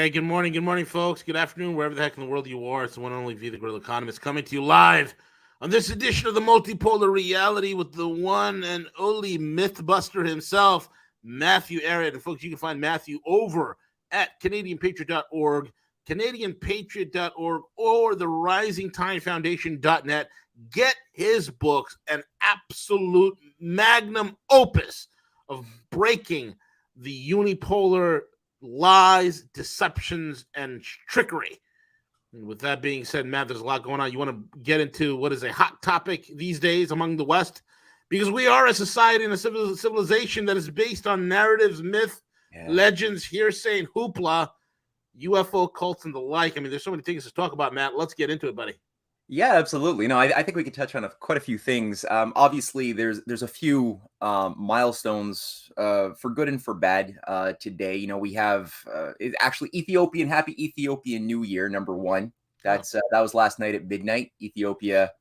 Hey, good morning, folks. Good afternoon, wherever the heck in the world you are. It's the one and only V, the Grill Economist, coming to you live on this edition of the Multipolar Reality with the one and only Mythbuster himself, Matthew Arrett. And folks, you can find Matthew over at CanadianPatriot.org, CanadianPatriot.org, or the RisingTideFoundation.net. Get his books, an absolute magnum opus of breaking the unipolar lies, deceptions, and trickery. And with that being said, Matt, there's a lot going on. You want to get into what is a hot topic these days among the West? Because we are a society and a civilization that is based on narratives, myth, legends, hearsay, and hoopla, UFO cults, and the like. I mean, there's so many things to talk about, Matt. Let's get into it, buddy. Yeah, absolutely. No, I think we could touch on quite a few things. Obviously, there's a few milestones for good and for bad today. You know, we have actually Happy Ethiopian New Year, number one. That was last night at midnight. Ethiopia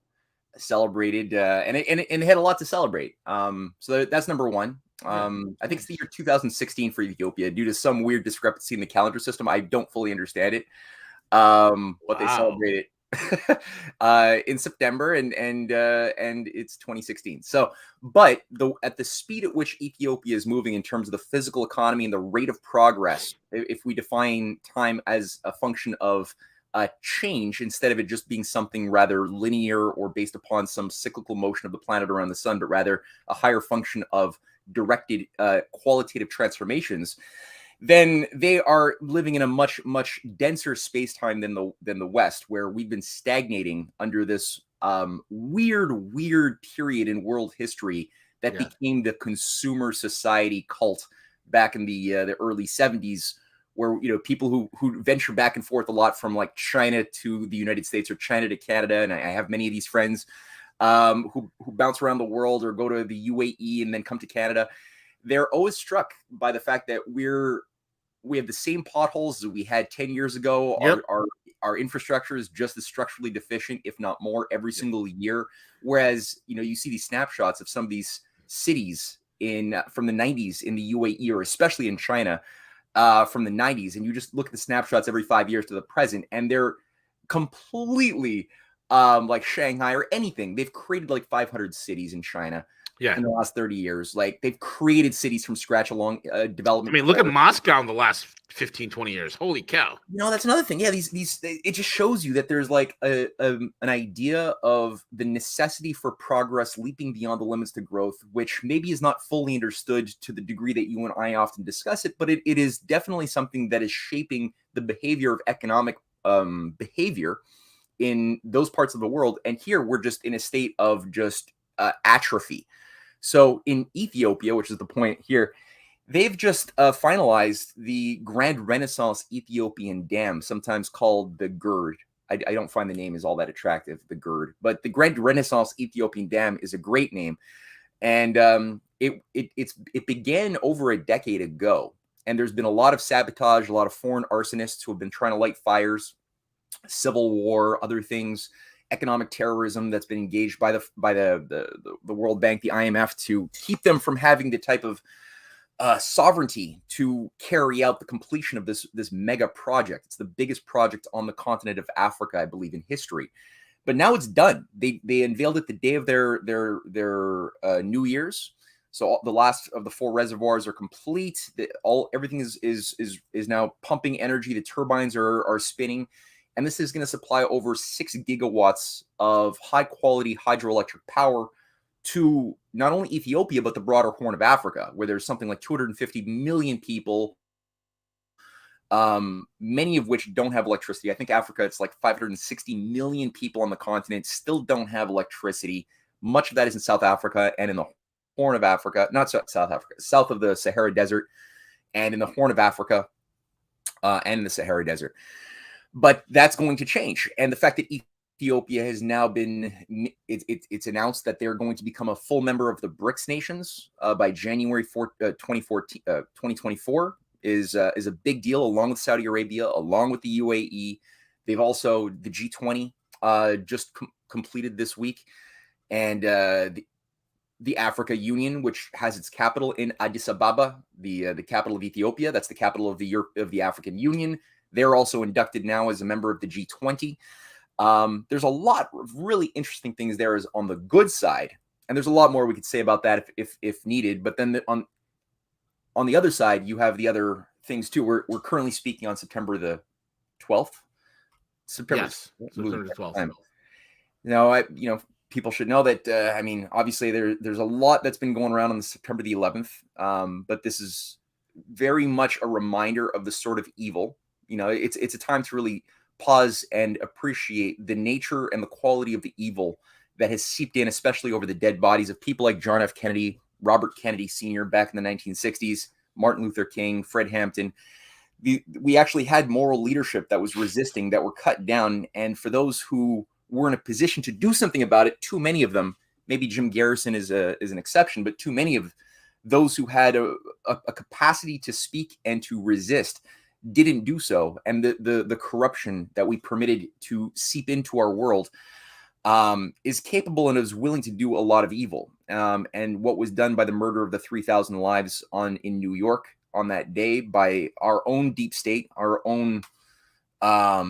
celebrated, and it had a lot to celebrate. So that's number one. I think it's the year 2016 for Ethiopia due to some weird discrepancy in the calendar system. I don't fully understand it. But they celebrated in September, and it's 2016. So, but at the speed at which Ethiopia is moving in terms of the physical economy and the rate of progress, if we define time as a function of change instead of it just being something rather linear or based upon some cyclical motion of the planet around the sun, but rather a higher function of directed qualitative transformations, then they are living in a much, much denser space-time than the West, where we've been stagnating under this weird period in world history that became the consumer society cult back in the early 70s, where, you know, people who venture back and forth a lot from like China to the United States or China to Canada, and I have many of these friends who bounce around the world or go to the UAE and then come to Canada. They're always struck by the fact that we have the same potholes that we had 10 years ago. Yep. Our infrastructure is just as structurally deficient, if not more, every single year. Whereas, you know, you see these snapshots of some of these cities from the 90s in the UAE, or especially in China from the 90s, and you just look at the snapshots every 5 years to the present, and they're completely like Shanghai or anything. They've created like 500 cities in China. In the last 30 years. Like, they've created cities from scratch along development. I mean, look at Moscow in the last 15, 20 years. Holy cow. You know, that's another thing. Yeah, it just shows you that there's like an idea of the necessity for progress leaping beyond the limits to growth, which maybe is not fully understood to the degree that you and I often discuss it, but it is definitely something that is shaping the behavior of economic behavior in those parts of the world. And here we're just in a state of just atrophy. So in Ethiopia, which is the point here, they've just finalized the Grand Renaissance Ethiopian Dam, sometimes called the GERD. I don't find the name is all that attractive, the GERD, but the Grand Renaissance Ethiopian Dam is a great name. And it began over a decade ago. And there's been a lot of sabotage, a lot of foreign arsonists who have been trying to light fires, civil war, other things, economic terrorism that's been engaged by the World Bank, the IMF, to keep them from having the type of sovereignty to carry out the completion of this mega project. It's the biggest project on the continent of Africa, I believe, in history. But now it's done. They unveiled it the day of their New Year's. So the last of the 4 reservoirs are complete. Everything is now pumping energy. The turbines are spinning. And this is going to supply over 6 gigawatts of high-quality hydroelectric power to not only Ethiopia, but the broader Horn of Africa, where there's something like 250 million people, many of which don't have electricity. I think Africa, it's like 560 million people on the continent still don't have electricity. Much of that is in South Africa and in the Horn of Africa, not South Africa, south of the Sahara Desert, and in the Horn of Africa and in the Sahara Desert. But that's going to change. And the fact that Ethiopia has now been, it's announced that they're going to become a full member of the BRICS nations by January 2024 is a big deal, along with Saudi Arabia, along with the UAE. They've also, the G20 just completed this week. And the Africa Union, which has its capital in Addis Ababa, the capital of Ethiopia. That's the capital of the African Union. They're also inducted now as a member of the G20. There's a lot of really interesting things there is on the good side, and there's a lot more we could say about that if needed. But then on the other side, you have the other things too. We're currently speaking on September the 12th. September the 12th. Now, people should know that. I mean, obviously, there's a lot that's been going around on September the 11th, but this is very much a reminder of the sort of evil. It's a time to really pause and appreciate the nature and the quality of the evil that has seeped in, especially over the dead bodies of people like John F. Kennedy, Robert Kennedy Sr. back in the 1960s, Martin Luther King, Fred Hampton. We actually had moral leadership that was resisting, that were cut down. And for those who were in a position to do something about it, too many of them, maybe Jim Garrison is an exception, but too many of those who had a capacity to speak and to resist didn't do so. And the corruption that we permitted to seep into our world is capable and is willing to do a lot of evil. And what was done by the murder of the 3,000 lives in New York on that day by our own deep state, our own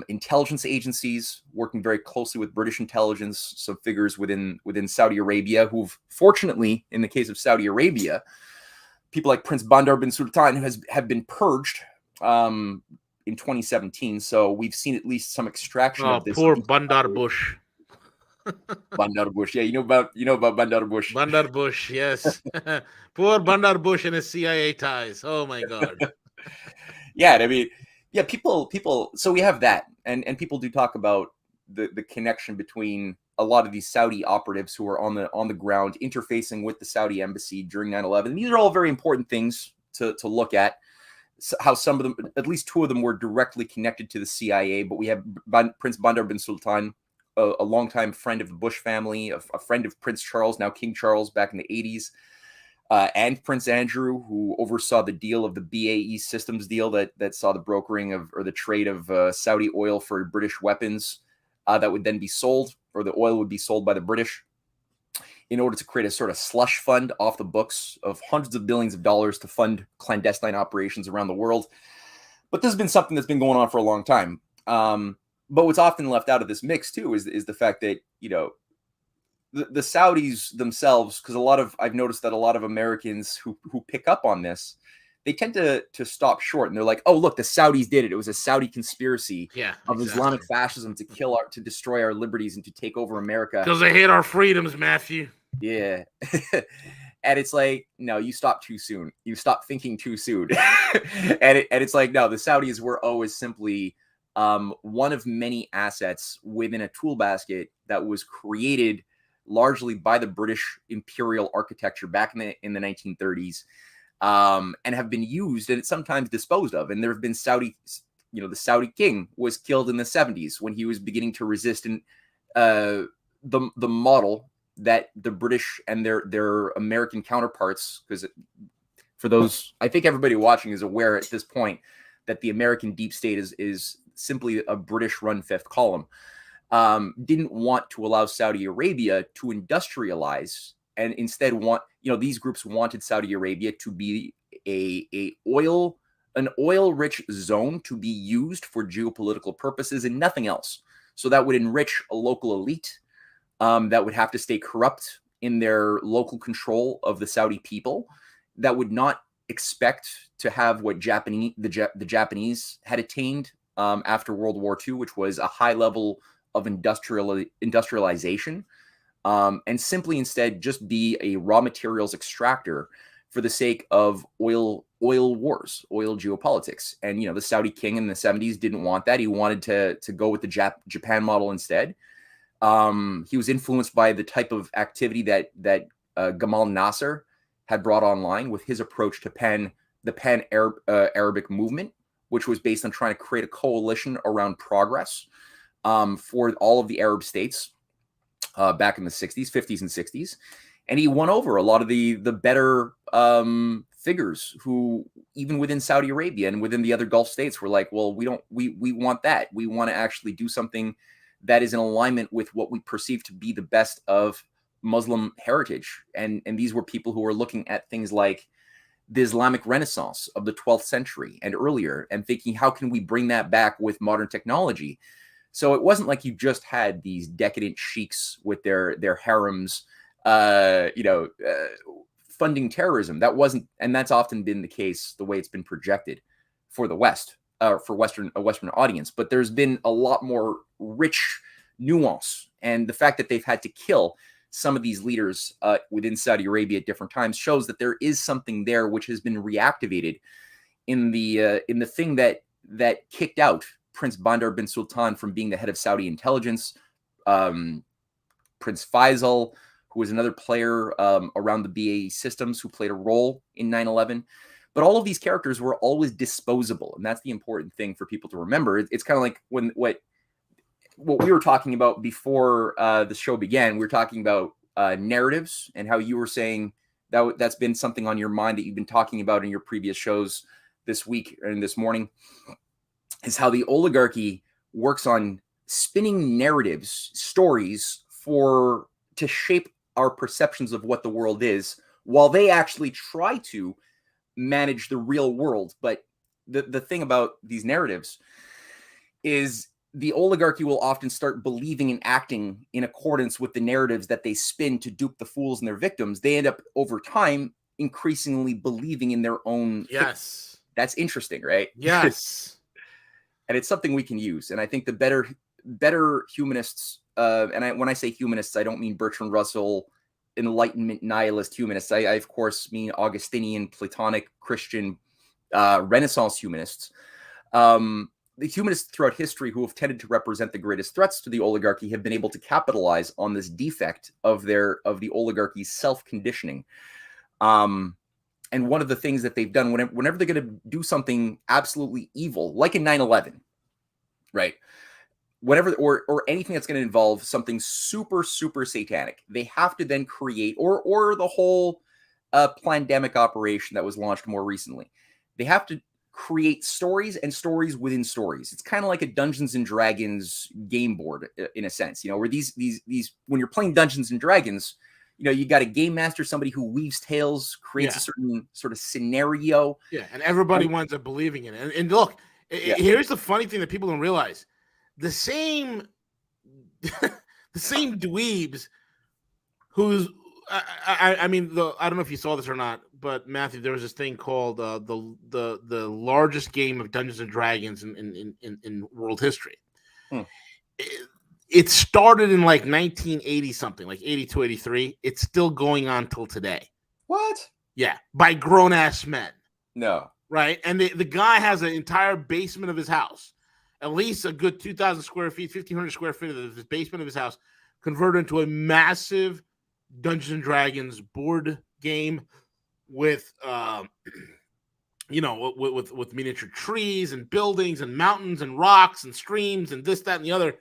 intelligence agencies, working very closely with British intelligence, some figures within Saudi Arabia, who've fortunately, in the case of Saudi Arabia, people like Prince Bandar bin Sultan have been purged in 2017. So we've seen at least some extraction of this. Poor Bandar Bush. Bandar Bush, yeah, you know about Bandar Bush. Bandar Bush, yes. Poor Bandar Bush and his CIA ties. Oh my God. Yeah, I mean, yeah, people. So we have that, and people do talk about the connection between a lot of these Saudi operatives who are on the ground interfacing with the Saudi embassy during 9/11. These are all very important things to look at. How some of them, at least two of them, were directly connected to the CIA. But we have Prince Bandar bin Sultan, a longtime friend of the Bush family, a friend of Prince Charles, now King Charles, back in the 80s. And Prince Andrew, who oversaw the deal of the BAE Systems deal that saw the brokering of, or the trade of Saudi oil for British weapons that would then be sold, or the oil would be sold by the British in order to create a sort of slush fund off the books of hundreds of billions of dollars to fund clandestine operations around the world. But this has been something that's been going on for a long time. But what's often left out of this mix too is the fact that, the Saudis themselves, because I've noticed that a lot of Americans who pick up on this, they tend to stop short, and they're like, "Oh, look, the Saudis did it. It was a Saudi conspiracy of Islamic fascism to destroy our liberties and to take over America because they hate our freedoms, Matthew." Yeah, and it's like, no, you stop too soon. You stop thinking too soon, and it's like, no, the Saudis were always simply one of many assets within a tool basket that was created largely by the British imperial architecture back in the 1930s, and have been used and sometimes disposed of. And there have been the Saudi king was killed in the 70s when he was beginning to resist the model that the British and their American counterparts, because for those, I think everybody watching is aware at this point that the American deep state is simply a British-run fifth column. Didn't want to allow Saudi Arabia to industrialize, and instead these groups wanted Saudi Arabia to be an oil-rich zone to be used for geopolitical purposes and nothing else. So that would enrich a local elite that would have to stay corrupt in their local control of the Saudi people, that would not expect to have what the Japanese had attained after World War II, which was a high level of industrialization, and simply instead just be a raw materials extractor for the sake of oil wars, oil geopolitics. And the Saudi king in the 70s didn't want that. He wanted to go with the Japan model instead. He was influenced by the type of activity that Gamal Nasser had brought online with his approach to the Pan-Arabic movement, which was based on trying to create a coalition around progress for all of the Arab states back in the 60s, 50s, and 60s. And he won over a lot of the better figures who, even within Saudi Arabia and within the other Gulf states, were like, well, we want that. We want to actually do something that is in alignment with what we perceive to be the best of Muslim heritage. And these were people who were looking at things like the Islamic Renaissance of the 12th century and earlier, and thinking, how can we bring that back with modern technology? So it wasn't like you just had these decadent sheiks with their harems, funding terrorism. That wasn't, and that's often been the case, the way it's been projected for the West, for a Western audience. But there's been a lot more rich nuance, and the fact that they've had to kill some of these leaders within Saudi Arabia at different times shows that there is something there which has been reactivated in the thing that kicked out Prince Bandar bin Sultan from being the head of Saudi intelligence. Prince Faisal, who was another player around the BAE systems, who played a role in 9/11. But all of these characters were always disposable, and that's the important thing for people to remember. It's kind of like what we were talking about before the show began. We were talking about narratives, and how you were saying that's been something on your mind that you've been talking about in your previous shows this week and this morning, is how the oligarchy works on spinning narratives, stories to shape our perceptions of what the world is, while they actually try to manage the real world. But the thing about these narratives is the oligarchy will often start believing and acting in accordance with the narratives that they spin to dupe the fools and their victims. They end up over time increasingly believing in their own. Yes. That's interesting, right? Yes. And it's something we can use. And I think the better humanists, when I say humanists, I don't mean Bertrand Russell, Enlightenment nihilist humanists. I of course mean Augustinian, Platonic, Christian, Renaissance humanists. The humanists throughout history who have tended to represent the greatest threats to the oligarchy have been able to capitalize on this defect of the oligarchy's self-conditioning. And one of the things that they've done whenever they're going to do something absolutely evil, like in 9/11, right? Whatever, or anything that's going to involve something super, super satanic, they have to then create, or the whole pandemic operation that was launched more recently. They have to create stories and stories within stories. It's kind of like a Dungeons and Dragons game board in a sense, where these when you're playing Dungeons and Dragons, you got a game master, somebody who weaves tales, creates a certain sort of scenario. Yeah, and everybody winds up believing in it. And look, here's the funny thing that people don't realize. The same dweebs who's I mean, I don't know if you saw this or not, but Matthew, there was this thing called the largest game of Dungeons and Dragons in world history. It started in like 1980 something, like 82, 83. It's still going on till today. What? Yeah, by grown ass men. No. Right, and the guy has an entire basement of his house, at least a good 2,000 square feet, 1,500 square feet of the basement of his house, converted into a massive Dungeons and Dragons board game with, with miniature trees and buildings and mountains and rocks and streams and this, that, and the other.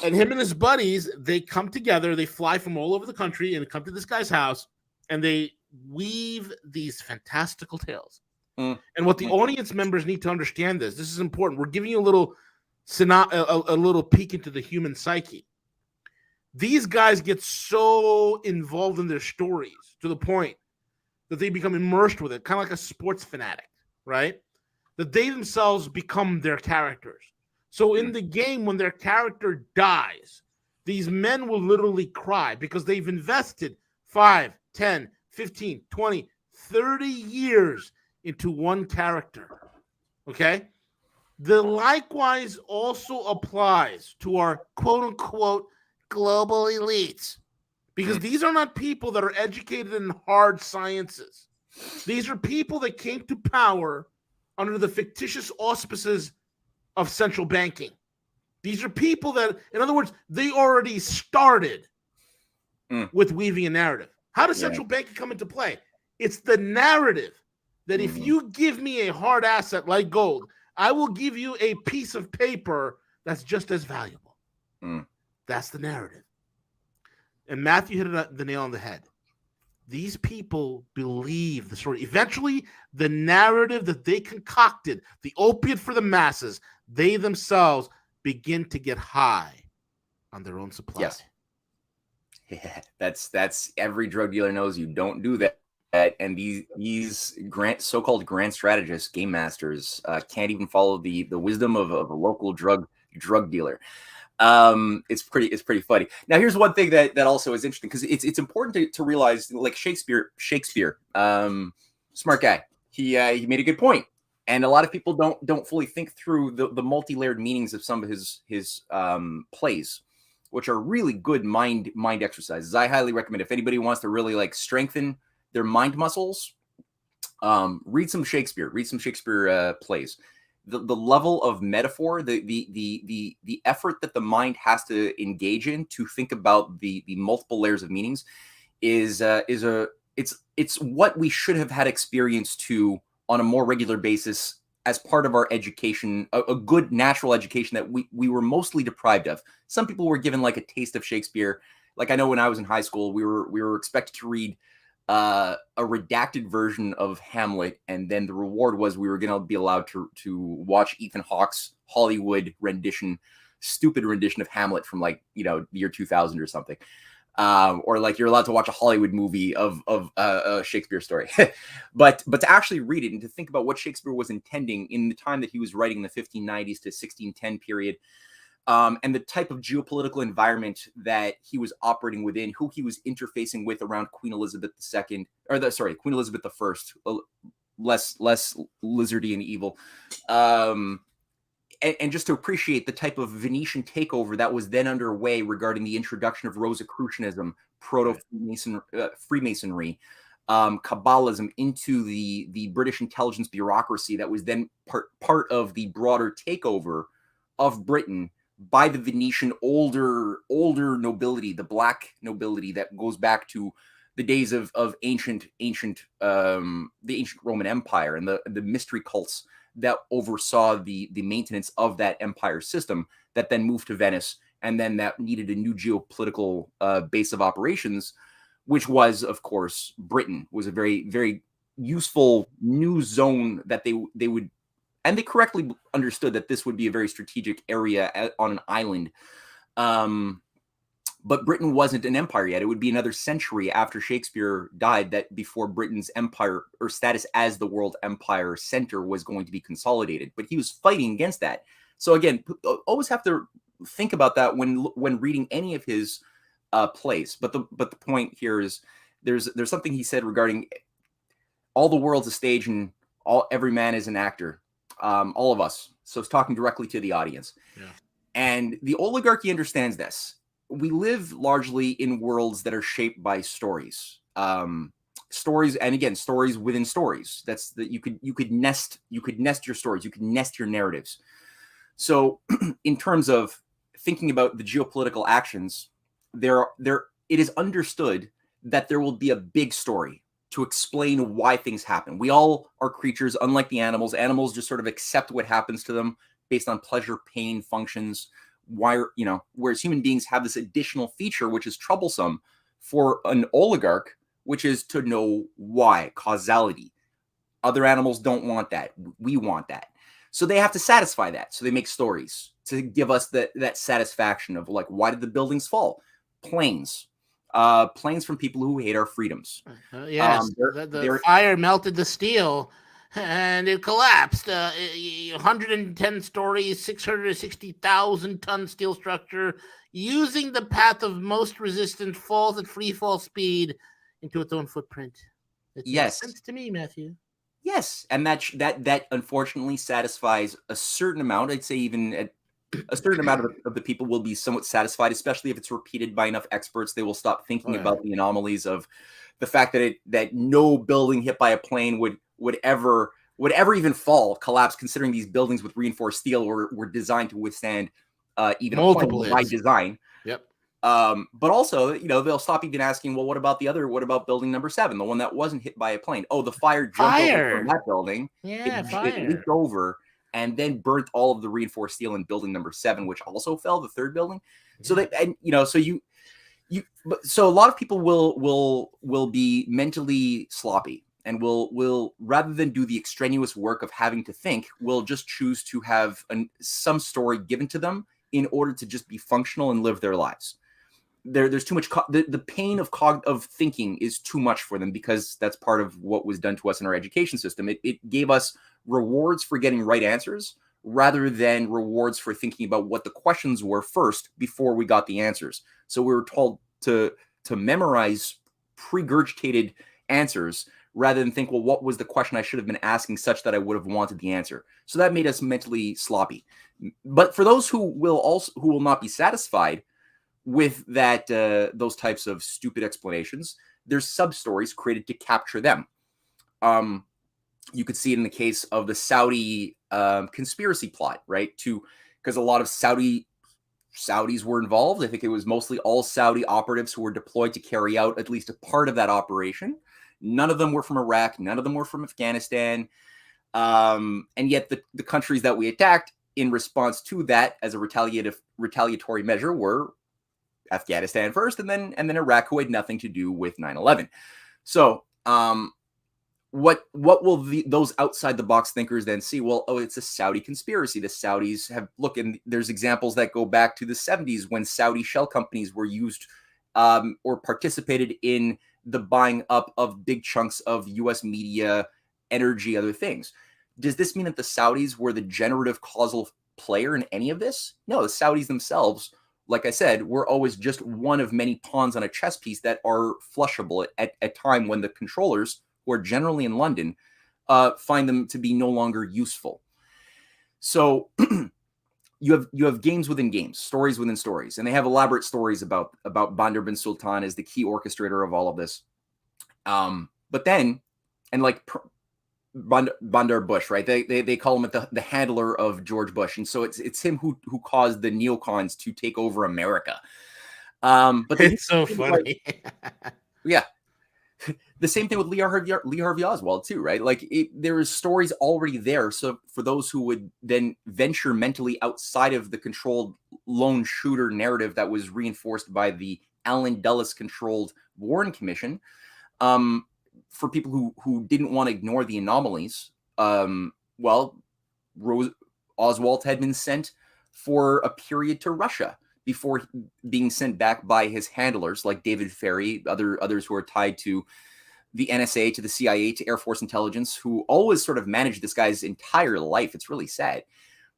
And him and his buddies, they come together. They fly from all over the country and come to this guy's house, and they weave these fantastical tales. And what the audience members need to understand this is important. We're giving you a little peek into the human psyche. These guys get so involved in their stories to the point that they become immersed with it, kind of like a sports fanatic, right? That they themselves become their characters. So in the game, when their character dies, these men will literally cry because they've invested 5, 10, 15, 20, 30 years into one character, okay? The likewise also applies to our quote-unquote global elites, because these are not people that are educated in hard sciences. These are people that came to power under the fictitious auspices of central banking. These are people that, in other words, they already started with weaving a narrative. How does central banking come into play? It's the narrative that if you give me a hard asset like gold, I will give you a piece of paper that's just as valuable. That's the narrative. And Matthew hit the nail on the head. These people believe the story. Eventually, the narrative that they concocted, the opiate for the masses, they themselves begin to get high on their own supply. Yes. Yeah, that's every drug dealer knows you don't do that. and these so-called grand strategists, game masters, can't even follow the wisdom of a local drug dealer. It's pretty funny. Now, here's one thing that also is interesting, because it's important to realize, like Shakespeare, smart guy. He made a good point, and a lot of people don't fully think through the multi-layered meanings of some of his plays, which are really good mind exercises. I highly recommend, if anybody wants to really like strengthen their mind muscles, read some Shakespeare. Read some Shakespeare plays. The level of metaphor, the effort that the mind has to engage in to think about the multiple layers of meanings it's what we should have had experience to on a more regular basis as part of our education, a good natural education that we were mostly deprived of. Some people were given like a taste of Shakespeare. Like, I know when I was in high school, we were expected to read a redacted version of Hamlet, and then the reward was we were going to be allowed to watch Ethan Hawke's Hollywood stupid rendition of Hamlet from, like, the year 2000 or something. Or like you're allowed to watch a Hollywood movie of a Shakespeare story. but to actually read it and to think about what Shakespeare was intending in the time that he was writing, the 1590s to 1610 period, and the type of geopolitical environment that he was operating within, who he was interfacing with around Queen Elizabeth II, Queen Elizabeth I, less lizardy and evil. And just to appreciate the type of Venetian takeover that was then underway regarding the introduction of Rosicrucianism, Freemasonry, Kabbalism into the British intelligence bureaucracy that was then part of the broader takeover of Britain by the Venetian older nobility, the black nobility that goes back to the days of the ancient Roman Empire, and the mystery cults that oversaw the maintenance of that empire system, that then moved to Venice, and then that needed a new geopolitical base of operations, which was, of course, Britain. Was a very, very useful new zone that they would, and they correctly understood that this would be a very strategic area on an island. But Britain wasn't an empire yet. It would be another century after Shakespeare died that before Britain's empire, or status as the world empire center, was going to be consolidated. But he was fighting against that. So again, always have to think about that when reading any of his plays. But the point here is there's something he said regarding all the world's a stage and every man is an actor. All of us. So it's talking directly to the audience. Yeah. And the oligarchy understands this. We live largely in worlds that are shaped by stories. Stories, and again, stories within stories. That's that you could nest your stories, you could nest your narratives. So in terms of thinking about the geopolitical actions, it is understood that there will be a big story to explain why things happen. We all are creatures, unlike the animals. Animals just sort of accept what happens to them based on pleasure, pain, functions. Whereas human beings have this additional feature, which is troublesome for an oligarch, which is to know why, causality. Other animals don't want that. We want that. So they have to satisfy that. So they make stories to give us that satisfaction of, like, why did the buildings fall? Planes from people who hate our freedoms. Yes, the fire melted the steel and it collapsed. 110 stories, 660,000 ton steel structure, using the path of most resistance, falls at free fall speed into its own footprint. It makes sense to me, Matthew. Yes, and that unfortunately satisfies a certain amount. I'd say even a certain amount of the people will be somewhat satisfied, especially if it's repeated by enough experts. They will stop thinking about the anomalies of the fact that no building hit by a plane would ever even collapse, considering these buildings with reinforced steel were designed to withstand even multiple hits by design. Yep. But also, they'll stop even asking, well, what about building number 7, the one that wasn't hit by a plane? Oh, the fire jumped over from that building. Yeah, it leaked over and then burnt all of the reinforced steel in building number 7, which also fell, the third building. Yeah. So a lot of people will be mentally sloppy, and will rather than do the extraneous work of having to think, will just choose to have some story given to them in order to just be functional and live their lives. there's too much the pain of thinking is too much for them, because that's part of what was done to us in our education system. It gave us rewards for getting right answers rather than rewards for thinking about what the questions were first before we got the answers. So we were told to memorize regurgitated answers rather than think, well, what was the question I should have been asking such that I would have wanted the answer? So that made us mentally sloppy. But for those who will not be satisfied with that, those types of stupid explanations, there's sub-stories created to capture them. You could see it in the case of the Saudi conspiracy plot, right? Because a lot of Saudis were involved. I think it was mostly all Saudi operatives who were deployed to carry out at least a part of that operation. None of them were from Iraq. None of them were from Afghanistan. And yet the countries that we attacked in response to that as a retaliatory measure were Afghanistan first, and then Iraq, who had nothing to do with 9/11. So what will those outside the box thinkers then see? Well, oh, it's a Saudi conspiracy. The Saudis and there's examples that go back to the 70s when Saudi shell companies were used or participated in the buying up of big chunks of US media, energy, other things. Does this mean that the Saudis were the generative causal player in any of this? No, the Saudis themselves, like I said, were always just one of many pawns on a chess piece that are flushable at a time when the controllers, who are generally in London, find them to be no longer useful. So you have games within games, stories within stories, and they have elaborate stories about Bandar bin Sultan as the key orchestrator of all of this. But then, and like Bandar Bush, right? They call him the handler of George Bush, and so it's him who caused the neocons to take over America. But it's so funny. Yeah. The same thing with Lee Harvey Oswald too, right? Like there is stories already there. So for those who would then venture mentally outside of the controlled lone shooter narrative that was reinforced by the Allen Dulles controlled Warren Commission, for people who didn't want to ignore the anomalies, Oswald had been sent for a period to Russia before being sent back by his handlers like David Ferry, others who are tied to the NSA, to the CIA, to Air Force intelligence, who always sort of managed this guy's entire life. It's really sad.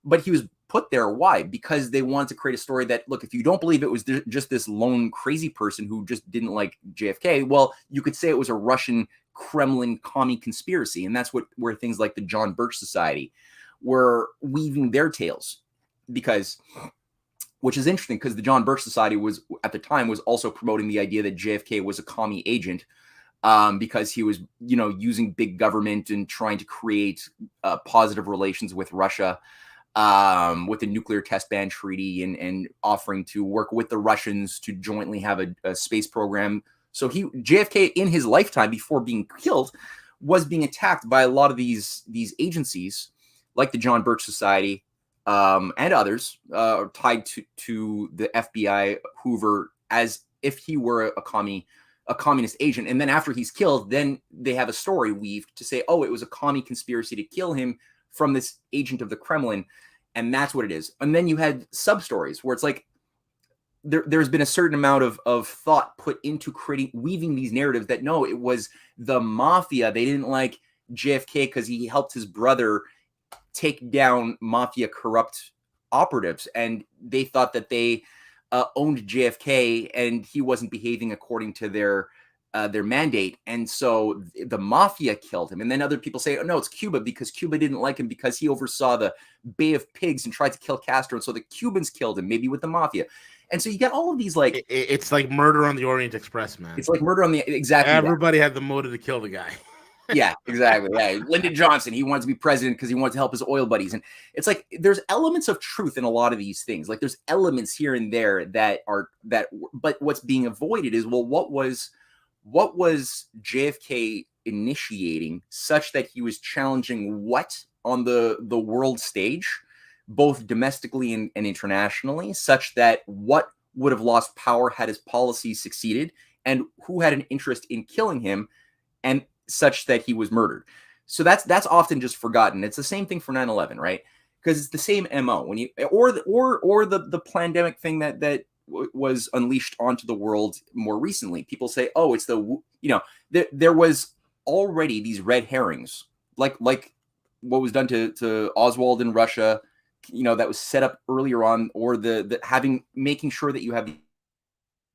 But he was put there. Why? Because they wanted to create a story that, look, if you don't believe it was just this lone crazy person who just didn't like JFK, well, you could say it was a Russian Kremlin commie conspiracy. And that's where things like the John Birch Society were weaving their tales. Which is interesting, because the John Birch Society was also promoting the idea that JFK was a commie agent, because he was, using big government and trying to create positive relations with Russia, with the nuclear test ban treaty, and offering to work with the Russians to jointly have a space program. So JFK in his lifetime, before being killed, was being attacked by a lot of these agencies like the John Birch Society, and others tied to the FBI, Hoover, as if he were a communist agent. And then after he's killed, then they have a story weaved to say, oh, it was a commie conspiracy to kill him from this agent of the Kremlin. And that's what it is. And then you had sub-stories where it's like there's been a certain amount of thought put into weaving these narratives that, no, it was the mafia. They didn't like JFK because he helped his brother take down mafia corrupt operatives, and they thought that they owned JFK and he wasn't behaving according to their mandate, and so the mafia killed him. And then other people say, oh no, it's Cuba, because Cuba didn't like him because he oversaw the Bay of Pigs and tried to kill Castro, and so the Cubans killed him, maybe with the mafia. And so you get all of these, like, it's like Murder on the Orient Express, man. It's like Murder on the exactly. Everybody had the motive to kill the guy. Yeah, exactly. Yeah, Lyndon Johnson, he wanted to be president because he wanted to help his oil buddies. And it's like there's elements of truth in a lot of these things. Like there's elements here and there but what's being avoided is, well, what was JFK initiating such that he was challenging what on the world stage, both domestically and internationally, such that what would have lost power had his policies succeeded, and who had an interest in killing him, and such that he was murdered. So that's often just forgotten. It's the same thing for 9/11, right? Because it's the same MO. When you or the pandemic thing that was unleashed onto the world more recently. People say, oh, it's there was already these red herrings, like what was done to Oswald in Russia, that was set up earlier on, or making sure that you have the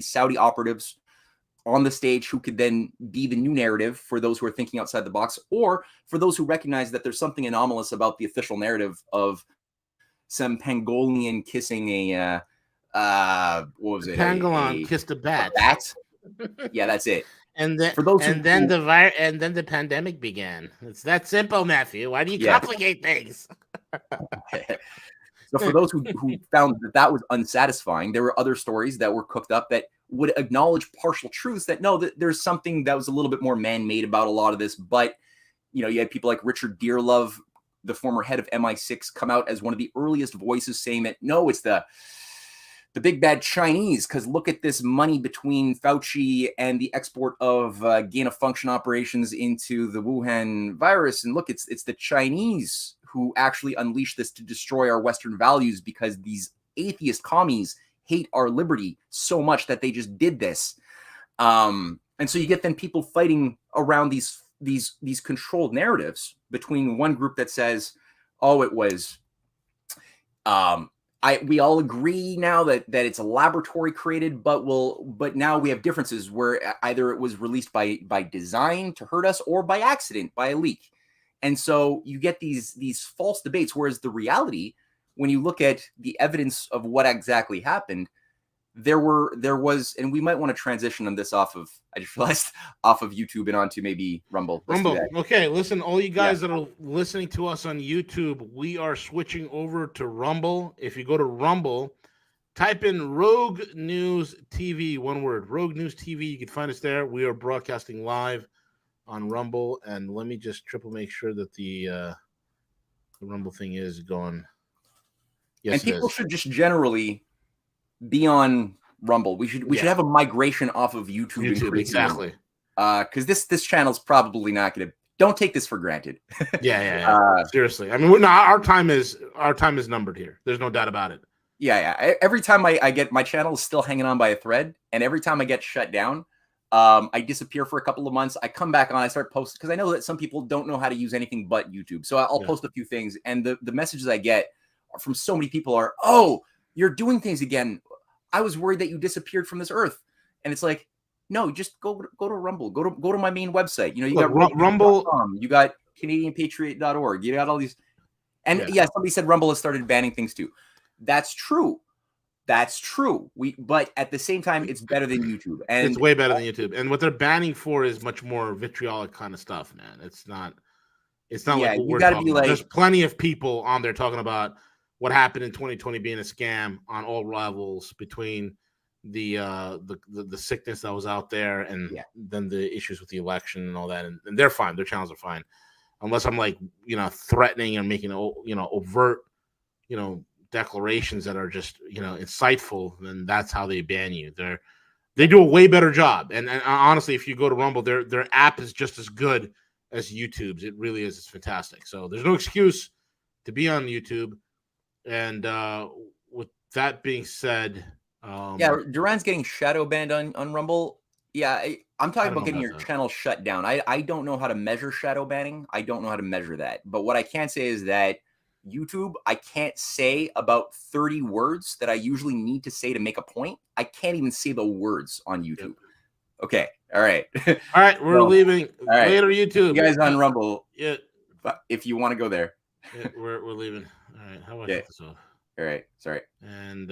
Saudi operatives on the stage who could then be the new narrative for those who are thinking outside the box, or for those who recognize that there's something anomalous about the official narrative of some pangolian kissing a what was it? Pangolin kissed a bat. A bat? Yeah, that's it. And then the pandemic began. It's that simple, Matthew. Why do you complicate things? So for those who found that was unsatisfying, there were other stories that were cooked up that would acknowledge partial truths that there's something that was a little bit more man-made about a lot of this. But, you had people like Richard Dearlove, the former head of MI6, come out as one of the earliest voices saying that, no, it's the big bad Chinese, because look at this money between Fauci and the export of gain-of-function operations into the Wuhan virus. And look, it's the Chinese who actually unleashed this to destroy our Western values, because these atheist commies hate our liberty so much that they just did this. And so you get then people fighting around these controlled narratives between one group that says, oh, it was we all agree now that it's a laboratory created, but now we have differences where either it was released by design to hurt us, or by accident, by a leak. And so you get these false debates, whereas the reality, when you look at the evidence of what exactly happened, there was, and we might want to transition on this off of YouTube and onto maybe Rumble. Okay, listen, all you guys that are listening to us on YouTube, we are switching over to Rumble. If you go to Rumble, type in Rogue News TV, one word, Rogue News TV. You can find us there. We are broadcasting live on Rumble, and let me just triple make sure that the Rumble thing is going. Yes, and people should just generally be on Rumble. We should have a migration off of YouTube exactly. Because this channel's probably not going to. Don't take this for granted. Yeah. Seriously, I mean, our time is numbered here. There's no doubt about it. Yeah. Every time I get, my channel is still hanging on by a thread, and every time I get shut down, I disappear for a couple of months. I come back on. I start posting, because I know that some people don't know how to use anything but YouTube. So I'll post a few things, and the messages I get from so many people are, "Oh, you're doing things again. I was worried that you disappeared from this earth." And it's like, no, just go to Rumble. Go to my main website. You got Rumble. You got CanadianPatriot.org. You got all these. And somebody said Rumble has started banning things too. That's true. But at the same time, it's better than YouTube. And it's way better than YouTube. And what they're banning for is much more vitriolic kind of stuff, man. It's not like what we're talking about. There's plenty of people on there talking about what happened in 2020 being a scam on all levels, between the sickness that was out there, and then the issues with the election and all that. And they're fine. Their channels are fine. Unless I'm like, threatening and making, overt, declarations that are just, insightful, then that's how they ban you. They do a way better job. And honestly, if you go to Rumble, their app is just as good as YouTube's. It really is. It's fantastic. So there's no excuse to be on YouTube. And with that being said, Duran's getting shadow banned on Rumble. Yeah, I'm talking about getting your channel shut down. I don't know how to measure shadow banning. I don't know how to measure that. But what I can say is that YouTube, I can't say about 30 words that I usually need to say to make a point. I can't even say the words on YouTube. Yep. Okay. All right. All right. We're leaving. All right. Later, YouTube. You guys on Rumble. Yeah. If you want to go there. Yeah, we're leaving. All right. How about this off? All right. Sorry. And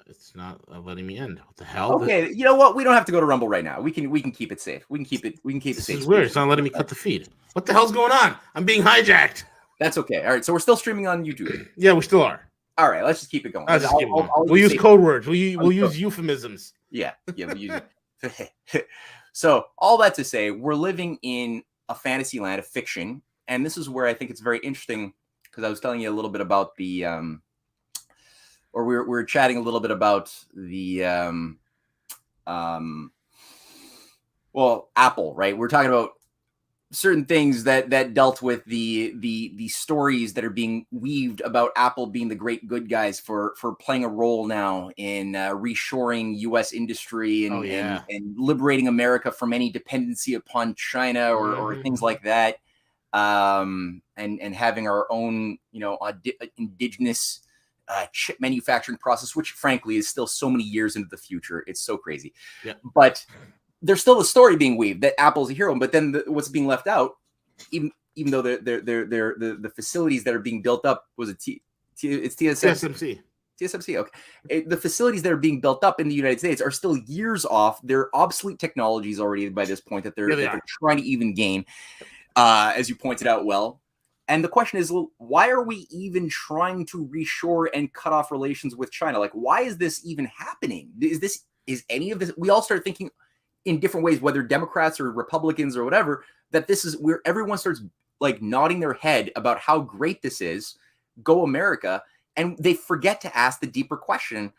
it's not letting me end. What the hell? Okay. You know what? We don't have to go to Rumble right now. We can keep it safe. We can keep it safe. This is weird. It's not letting me cut the feed. What the hell's going on? I'm being hijacked. That's okay. All right. So we're still streaming on YouTube. Yeah, we still are. All right. Let's just keep it going. We'll use code words. We'll use euphemisms. Yeah. We'll use it. So all that to say, we're living in a fantasy land of fiction. And this is where I think it's very interesting, because I was telling you a little bit about the, or we were chatting a little bit about the, Apple, right? We're talking about certain things that dealt with the stories that are being weaved about Apple being the great good guys for playing a role now in reshoring U.S. industry and liberating America from any dependency upon China or things like that, and having our own indigenous chip manufacturing process, which frankly is still so many years into the future. It's so crazy, but there's still a story being weaved that Apple's a hero, but then what's being left out, even though the facilities that are being built up it's TSMC. TSMC, okay. The facilities that are being built up in the United States are still years off. They're obsolete technologies already by this point that they're trying to even gain, as you pointed out well. And the question is, well, why are we even trying to reshore and cut off relations with China? Like, why is this even happening? Is any of this? We all start thinking in different ways, whether Democrats or Republicans or whatever, that this is where everyone starts like nodding their head about how great this is, go America, and they forget to ask the deeper question: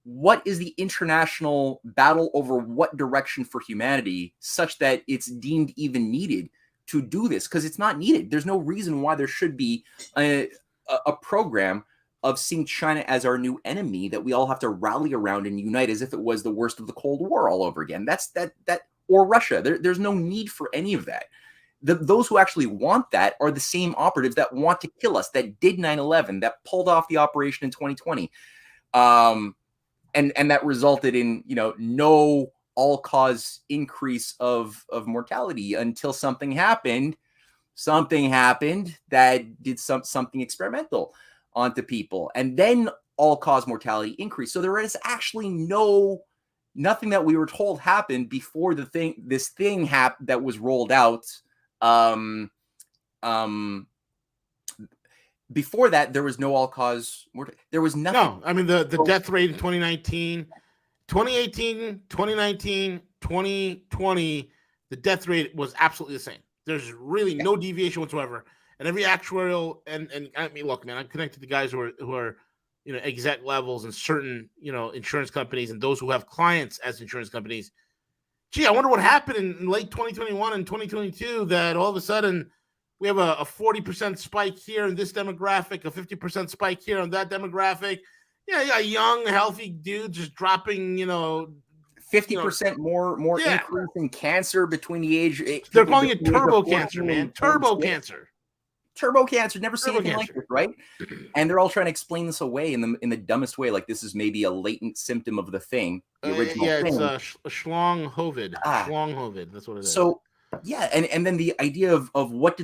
what is the international battle over what direction for humanity, such that it's deemed even needed to do this? Because it's not needed. There's no reason why there should be a program of seeing China as our new enemy that we all have to rally around and unite as if it was the worst of the Cold War all over again. Or Russia. There's no need for any of that. Those who actually want that are the same operatives that want to kill us, that did 9/11, that pulled off the operation in 2020. And that resulted in, no all-cause increase of mortality until something happened that did something experimental onto people, and then all-cause mortality increased. So there is actually nothing that we were told happened before this thing that was rolled out. Before that, there was no all-cause mortality. There was nothing. No, I mean the death rate in 2019, 2018, 2019, 2020, the death rate was absolutely the same. There's really no deviation whatsoever. And every actuarial and I mean, look, man, I'm connected to guys who are exec levels in certain insurance companies and those who have clients as insurance companies. Gee, I wonder what happened in late 2021 and 2022 that all of a sudden we have a 40% spike here in this demographic, a 50% spike here on that demographic. Yeah, you got young, healthy dudes just dropping, 50% more increase in cancer between the age. They're calling it turbo cancer, man. Turbo cancer. Turbo cancer. Never seen anything like this, right? And they're all trying to explain this away in the dumbest way. Like this is maybe a latent symptom of the thing, the original thing. It's a schlong hovid. Schlong hovid. That's what it is. So yeah, and then the idea of what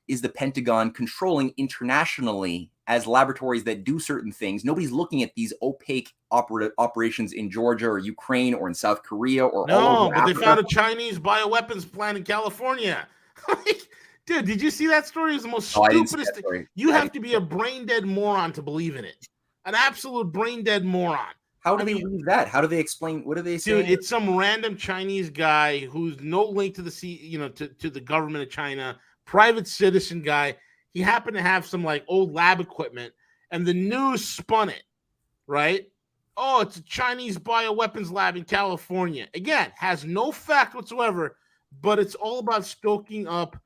is the Pentagon controlling internationally as laboratories that do certain things. Nobody's looking at these opaque operations in Georgia or Ukraine or in South Korea or all over Africa. They found a Chinese bioweapons plant in California. Dude, did you see that story? It was the most stupidest thing. You have to be a brain dead moron to believe in it. An absolute brain dead moron. How do they read that? How do they explain? What do they say? Dude, it's some random Chinese guy who's no link to the to the government of China, private citizen guy. He happened to have some like old lab equipment, and the news spun it, right? Oh, it's a Chinese bioweapons lab in California. Again, has no fact whatsoever, but it's all about stoking up,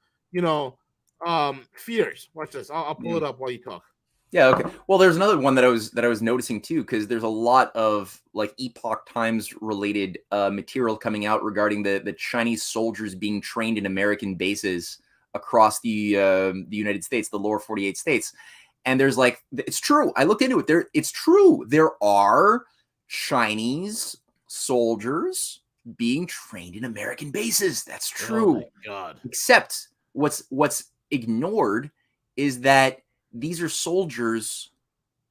fears. Watch this. I'll pull it up while you talk. Yeah. Okay. Well, there's another one that I was noticing too, because there's a lot of like Epoch Times related material coming out regarding the Chinese soldiers being trained in American bases across the United States, the lower 48 states. And there's like, it's true. I looked into it. It's true. There are Chinese soldiers being trained in American bases. That's true. Oh my God. Except what's ignored is that these are soldiers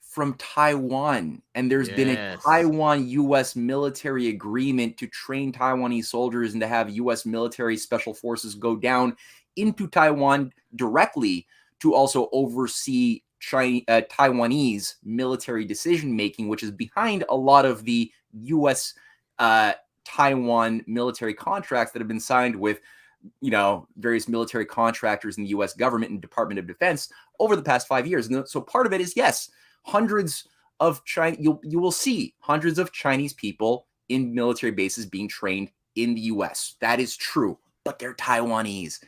from Taiwan, and there's been a Taiwan-U.S. military agreement to train Taiwanese soldiers and to have U.S. military special forces go down into Taiwan directly to also oversee Taiwanese military decision-making, which is behind a lot of the U.S. Taiwan military contracts that have been signed with various military contractors in the U.S. government and Department of Defense over the past 5 years. And so part of it is, yes, hundreds of you will see hundreds of Chinese people in military bases being trained in the U.S. That is true, but they're Taiwanese.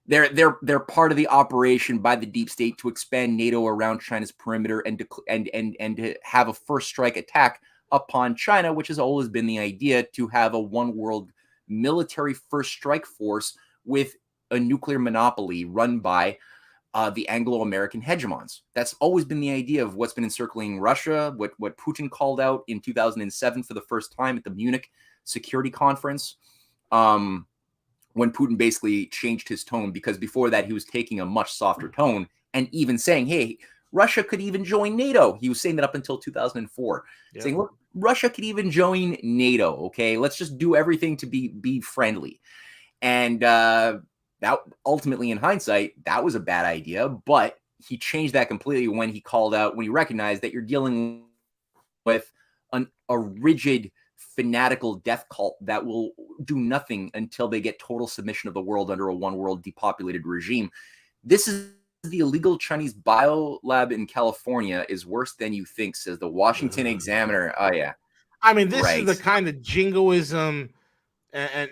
they're part of the operation by the deep state to expand NATO around China's perimeter and to have a first strike attack upon China, which has always been the idea, to have a one world military first strike force with a nuclear monopoly run by the Anglo-American hegemons. That's always been the idea of what's been encircling Russia, what Putin called out in 2007 for the first time at the Munich Security Conference, when Putin basically changed his tone, because before that he was taking a much softer tone and even saying, hey, Russia could even join NATO. He was saying that up until 2004, saying, look, Russia could even join NATO. Okay, let's just do everything to be friendly. And that ultimately, in hindsight, that was a bad idea. But he changed that completely when he recognized that you're dealing with a rigid, fanatical death cult that will do nothing until they get total submission of the world under a one world depopulated regime. This is the illegal Chinese biolab in California is worse than you think, says the Washington Examiner. Oh yeah. I mean, this is the kind of jingoism and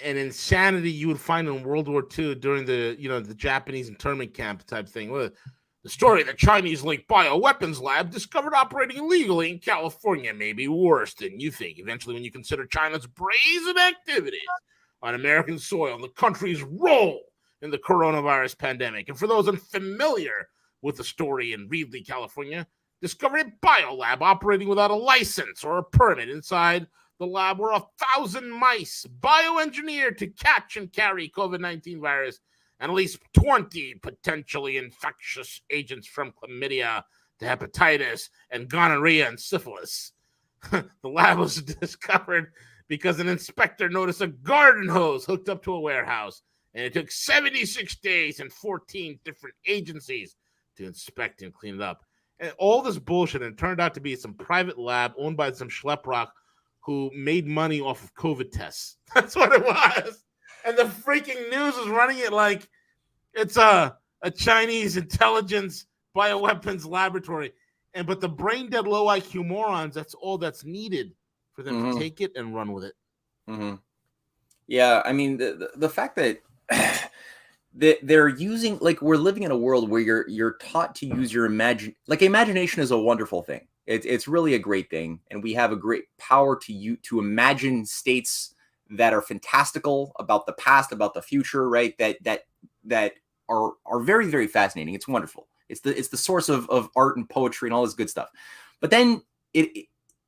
insanity you would find in World War II during the Japanese internment camp type thing. The story of the Chinese-linked bioweapons lab discovered operating illegally in California may be worse than you think. Eventually, when you consider China's brazen activities on American soil and the country's role in the coronavirus pandemic. And for those unfamiliar with the story in Reedley, California, discovered a biolab operating without a license or a permit. Inside the lab were 1,000 mice bioengineered to catch and carry COVID-19 virus and at least 20 potentially infectious agents from chlamydia to hepatitis and gonorrhea and syphilis. The lab was discovered because an inspector noticed a garden hose hooked up to a warehouse, and it took 76 days and 14 different agencies to inspect and clean it up. And all this bullshit, and it turned out to be some private lab owned by some schleprock who made money off of COVID tests. That's what it was. And the freaking news is running it like it's a Chinese intelligence bioweapons laboratory. But the brain dead low IQ morons, that's all that's needed for them to take it and run with it. Mm-hmm. Yeah, I mean, the fact that they're using, like, we're living in a world where you're taught to use your imagination is a wonderful thing. It's really a great thing, and we have a great power to imagine states that are fantastical about the past, about the future, right? That are very, very fascinating. It's wonderful. It's the source of art and poetry and all this good stuff. But then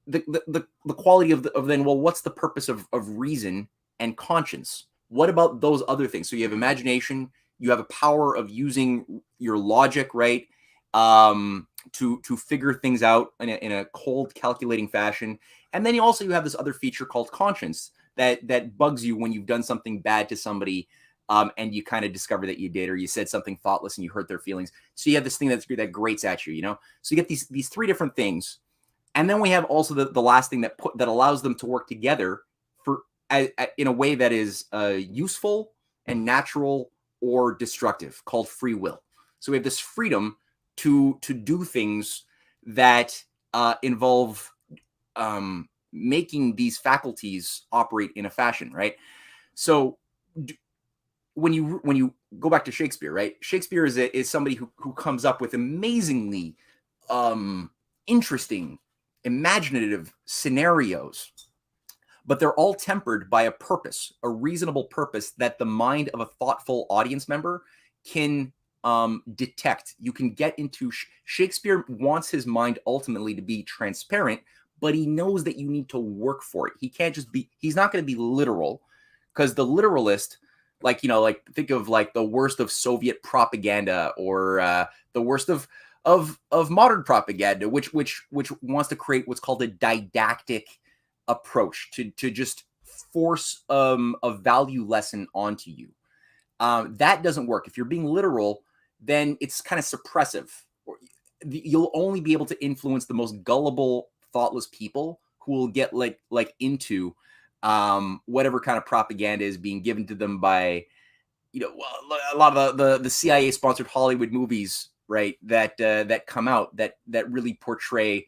the quality of then, well, what's the purpose of reason and conscience? What about those other things? So you have imagination, you have a power of using your logic, right? To figure things out in a cold, calculating fashion. And then you have this other feature called conscience that bugs you when you've done something bad to somebody, and you kind of discover that you did, or you said something thoughtless and you hurt their feelings. So you have this thing that grates at you, So you get these three different things. And then we have also the last thing that allows them to work together in a way that is useful and natural or destructive, called free will. So we have this freedom to do things that involve making these faculties operate in a fashion, right? So when you go back to Shakespeare, right? Shakespeare is somebody who comes up with amazingly interesting, imaginative scenarios, but they're all tempered by a purpose, a reasonable purpose that the mind of a thoughtful audience member can detect. You can get into Shakespeare wants his mind ultimately to be transparent, but he knows that you need to work for it. He can't just he's not going to be literal, because the literalist, think of like the worst of Soviet propaganda, or the worst of modern propaganda, which wants to create what's called a didactic approach to just force a value lesson onto you. That doesn't work. If you're being literal, then it's kind of suppressive. You'll only be able to influence the most gullible, thoughtless people who will get like into whatever kind of propaganda is being given to them by a lot of the CIA sponsored Hollywood movies, right? That come out that really portray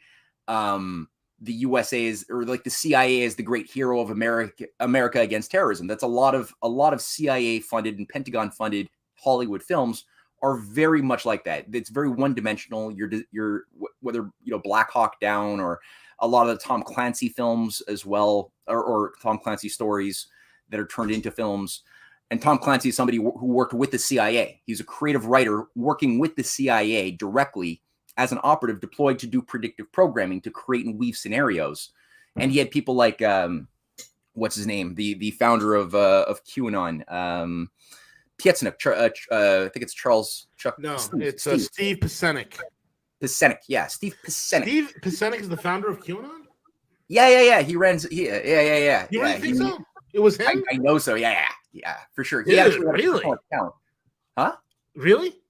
the USA or like the CIA as the great hero of America against terrorism. That's a lot of CIA funded and Pentagon funded Hollywood films are very much like that. It's very one-dimensional. You're whether Black Hawk Down or a lot of the Tom Clancy films as well, or Tom Clancy stories that are turned into films. And Tom Clancy is somebody who worked with the CIA. He's a creative writer working with the CIA directly as an operative deployed to do predictive programming to create and weave scenarios. And he had people like what's his name, the founder of QAnon. Pietzenik, I think it's Charles. It's Steve Pieczenik. Pieczenik, yeah, Steve Pieczenik. Steve Pieczenik is the founder of QAnon. Yeah. He runs. Yeah. You really think so? It was him. I know so. Yeah, for sure. He actually really? Account. Huh? Really?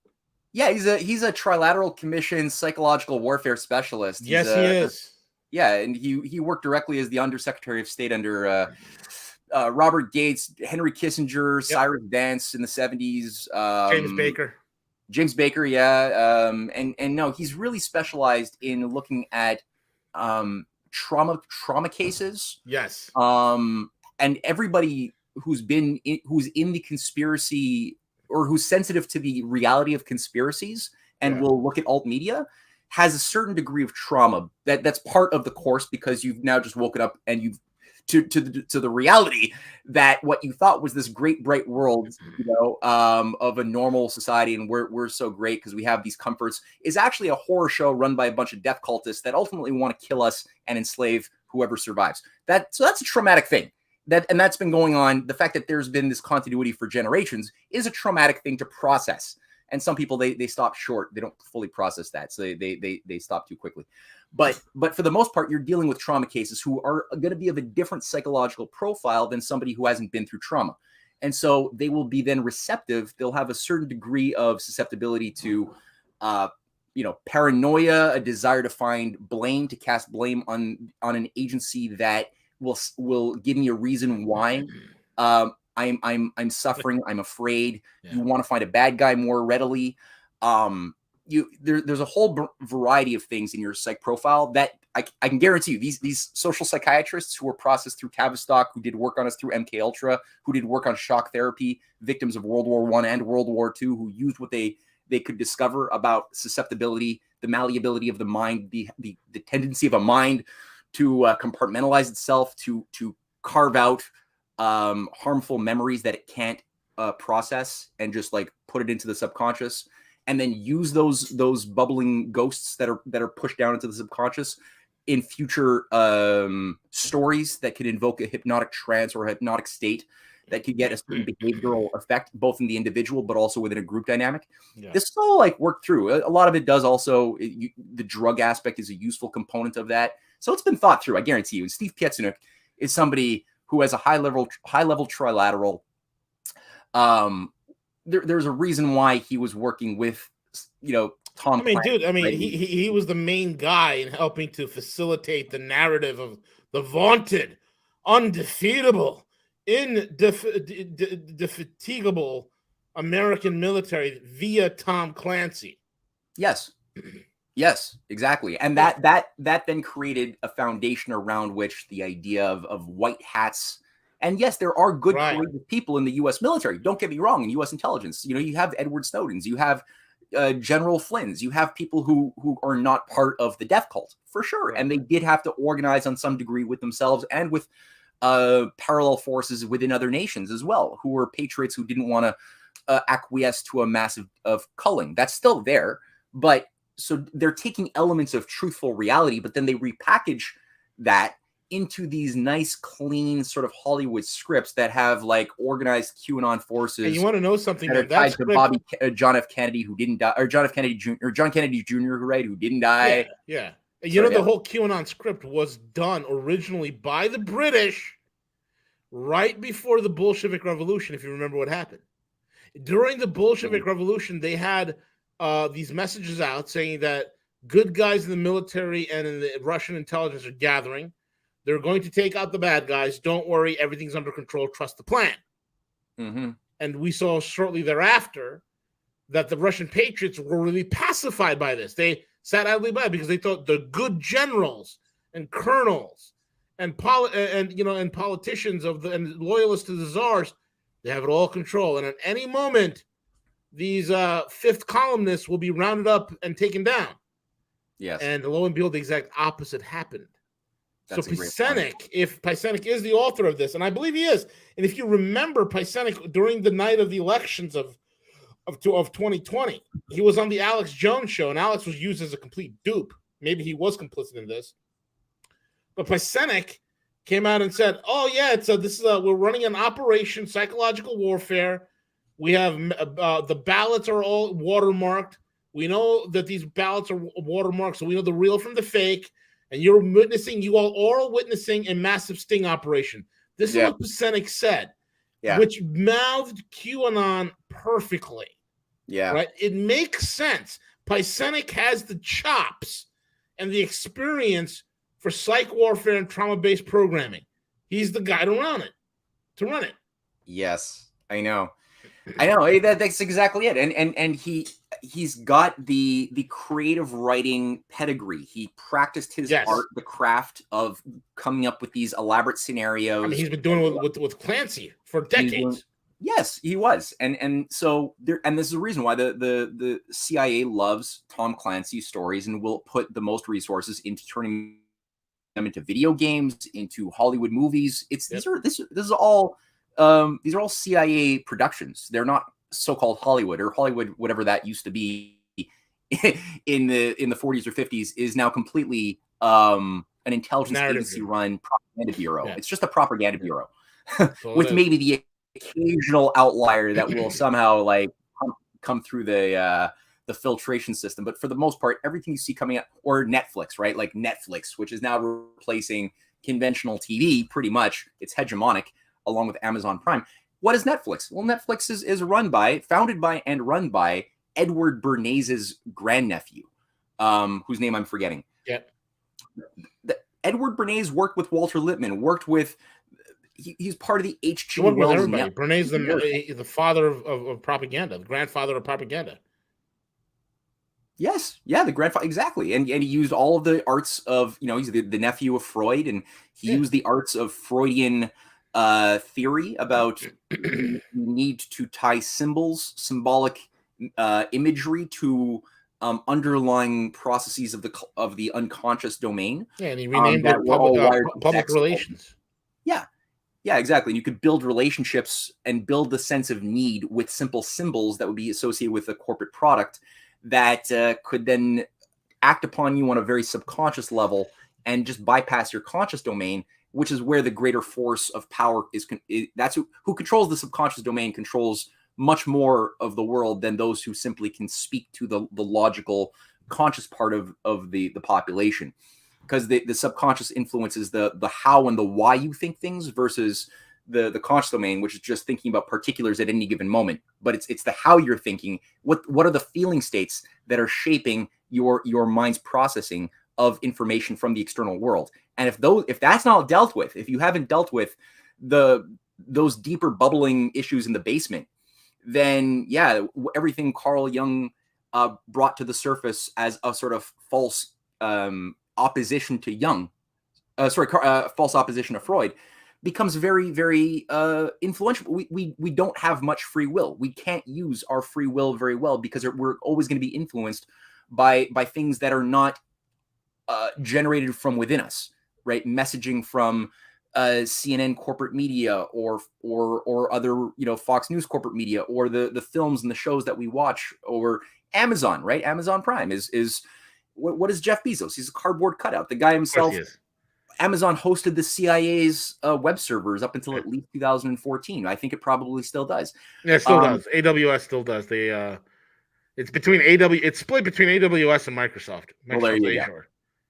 Yeah, he's a Trilateral Commission psychological warfare specialist. Yes, he is. Yeah, and he worked directly as the Undersecretary of State under Robert Gates, Henry Kissinger, Cyrus Vance in the 70s. James Baker, yeah. And no, he's really specialized in looking at trauma cases. Yes. And everybody who's in the conspiracy or who's sensitive to the reality of conspiracies and will look at alt media has a certain degree of trauma that's part of the course, because you've now just woken up and you've to the reality that what you thought was this great bright world, of a normal society, and we're so great because we have these comforts, is actually a horror show run by a bunch of death cultists that ultimately want to kill us and enslave whoever survives. So that's a traumatic thing. That's been going on. The fact that there's been this continuity for generations is a traumatic thing to process. And some people they stop short. They don't fully process that, so they stop too quickly. But for the most part, you're dealing with trauma cases who are going to be of a different psychological profile than somebody who hasn't been through trauma. And so they will be then receptive. They'll have a certain degree of susceptibility to, paranoia, a desire to find blame, to cast blame on an agency that will give me a reason why I'm suffering. I'm afraid. Yeah. You want to find a bad guy more readily. There's a whole variety of things in your psych profile that I can guarantee you these social psychiatrists who were processed through Tavistock, who did work on us through MK Ultra, who did work on shock therapy, victims of World War I and World War II, who used what they could discover about susceptibility, the malleability of the mind, the tendency of a mind to compartmentalize itself, to carve out harmful memories that it can't process and just like put it into the subconscious, and then use those bubbling ghosts that are pushed down into the subconscious in future stories that could invoke a hypnotic trance or a hypnotic state that could get a certain behavioral effect, both in the individual but also within a group dynamic. Yeah. This is all like worked through. A lot of it does also. The drug aspect is a useful component of that. So it's been thought through. I guarantee you. And Steve Pieczenik is somebody who has a high level trilateral. There's a reason why he was working with, Tom. He was the main guy in helping to facilitate the narrative of the vaunted, undefeatable, indefatigable American military via Tom Clancy. Yes, exactly. And that then created a foundation around which the idea of white hats. And yes, there are good creative people in the U.S. military. Don't get me wrong. In U.S. intelligence, you have Edward Snowdens, you have General Flynn's, you have people who are not part of the death cult, for sure. Right. And they did have to organize on some degree with themselves and with parallel forces within other nations as well, who were patriots who didn't want to acquiesce to a massive of culling. That's still there, but so they're taking elements of truthful reality, but then they repackage that into these nice, clean sort of Hollywood scripts that have like organized QAnon forces. And you want to know something? That are tied to John F. Kennedy, who didn't die, or John Kennedy Jr., who didn't die. Yeah. The whole QAnon script was done originally by the British right before the Bolshevik Revolution, if you remember what happened. During the Bolshevik Revolution, they had these messages out saying that good guys in the military and in the Russian intelligence are gathering. They're going to take out the bad guys. Don't worry. Everything's under control. Trust the plan. Mm-hmm. And we saw shortly thereafter that the Russian patriots were really pacified by this. They sat idly by because they thought the good generals and colonels and politicians and loyalists to the czars, they have it all control. And at any moment, these fifth columnists will be rounded up and taken down. Yes. And lo and behold, the exact opposite happened. That's so Pisenik, if Pisenik is the author of this, and I believe he is, and if you remember Pisenik during the night of the elections of 2020, he was on the Alex Jones show, and Alex was used as a complete dupe. Maybe he was complicit in this. But Pisenik came out and said, "Oh yeah, we're running an operation, psychological warfare. We have the ballots are all watermarked. We know that these ballots are watermarked, so we know the real from the fake. And you all are witnessing a massive sting operation." This is what Pisenik said, which mouthed QAnon perfectly. Yeah, right. It makes sense. Pisenik has the chops and the experience for psych warfare and trauma-based programming. He's the guy to run it. Yes, I know. That's exactly it. And he's got the creative writing pedigree. He practiced his art, the craft of coming up with these elaborate scenarios. I mean, he's been doing it with Clancy for decades. Yes, he was. And so there, and this is the reason why the CIA loves Tom Clancy's stories and will put the most resources into turning them into video games, into Hollywood movies. These are all CIA productions. They're not so-called Hollywood or Hollywood, whatever that used to be in the 40s or 50s, is now completely an intelligence agency run propaganda bureau. It's just a propaganda bureau with maybe the occasional outlier that will somehow like come through the filtration system. But for the most part, everything you see coming out, or Netflix, right? Like Netflix, which is now replacing conventional TV pretty much. It's hegemonic along with Amazon Prime. What is Netflix? Well, Netflix is founded by and run by Edward Bernays' grandnephew, whose name I'm forgetting. Edward Bernays worked with Walter Lippmann, he's part of the H.G. Wells network. Bernays, the father of propaganda, the grandfather of propaganda. Yes, the grandfather, exactly. And he used all of the arts of, he's the nephew of Freud, and he used the arts of Freudian theory about you need to tie symbolic imagery to underlying processes of the unconscious domain. Yeah, and he renamed it public relations. Yeah, exactly. You could build relationships and build the sense of need with simple symbols that would be associated with a corporate product that could then act upon you on a very subconscious level and just bypass your conscious domain, which is where the greater force of power is. That's who controls the subconscious domain controls much more of the world than those who simply can speak to the logical conscious part of the population. Because the subconscious influences the how and the why you think things versus the conscious domain, which is just thinking about particulars at any given moment. But it's the how you're thinking. What are the feeling states that are shaping your mind's processing of information from the external world? And if that's not dealt with, if you haven't dealt with those deeper bubbling issues in the basement, then everything Carl Jung brought to the surface as a sort of false opposition to Jung, false opposition to Freud, becomes very, very influential. We don't have much free will. We can't use our free will very well because we're always going to be influenced by things that are not generated from within us, right? Messaging from CNN corporate media or other Fox News corporate media, or the films and the shows that we watch, or Amazon, right? Amazon Prime is what is Jeff Bezos? He's a cardboard cutout. The guy himself. Amazon hosted the CIA's web servers up until at least 2014. I think it probably still does. Yeah, it still does. AWS still does. It's between It's split between AWS and Microsoft. Well, there you go.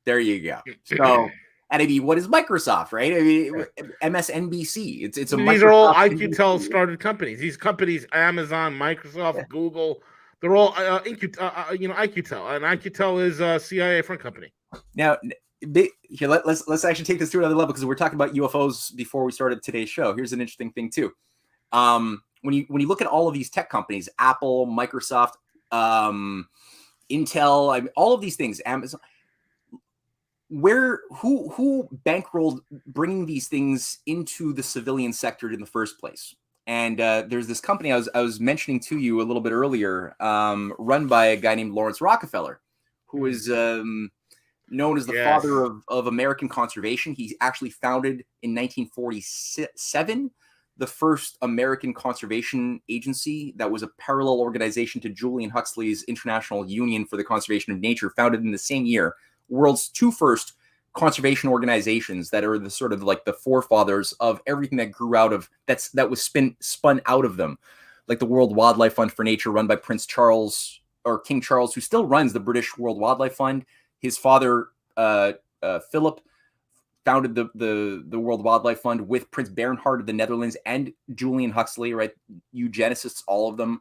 There you go. So, and I mean, what is Microsoft, right? I mean, MSNBC. It's a. These are all IQtel started companies. These companies, Amazon, Microsoft, Google, they're all IQtel, and IQtel is a CIA front company. Now, here, let's actually take this to another level, because we're talking about UFOs before we started today's show. Here's an interesting thing too. When you look at all of these tech companies, Apple, Microsoft, Intel, I mean, all of these things, Amazon, who bankrolled bringing these things into the civilian sector in the first place? And there's this company I was mentioning to you a little bit earlier, run by a guy named Lawrence Rockefeller, who is known as the father of American conservation. He actually founded in 1947 the first American conservation agency that was a parallel organization to Julian Huxley's International Union for the Conservation of Nature, founded in the same year. World's two first conservation organizations that are the sort of like the forefathers of everything that grew out of that was spun out of them, like the World Wildlife Fund for Nature, run by Prince Charles, or King Charles, who still runs the British World Wildlife Fund. His father, Philip, founded the World Wildlife Fund with Prince Bernhard of the Netherlands and Julian Huxley, right, eugenicists, all of them,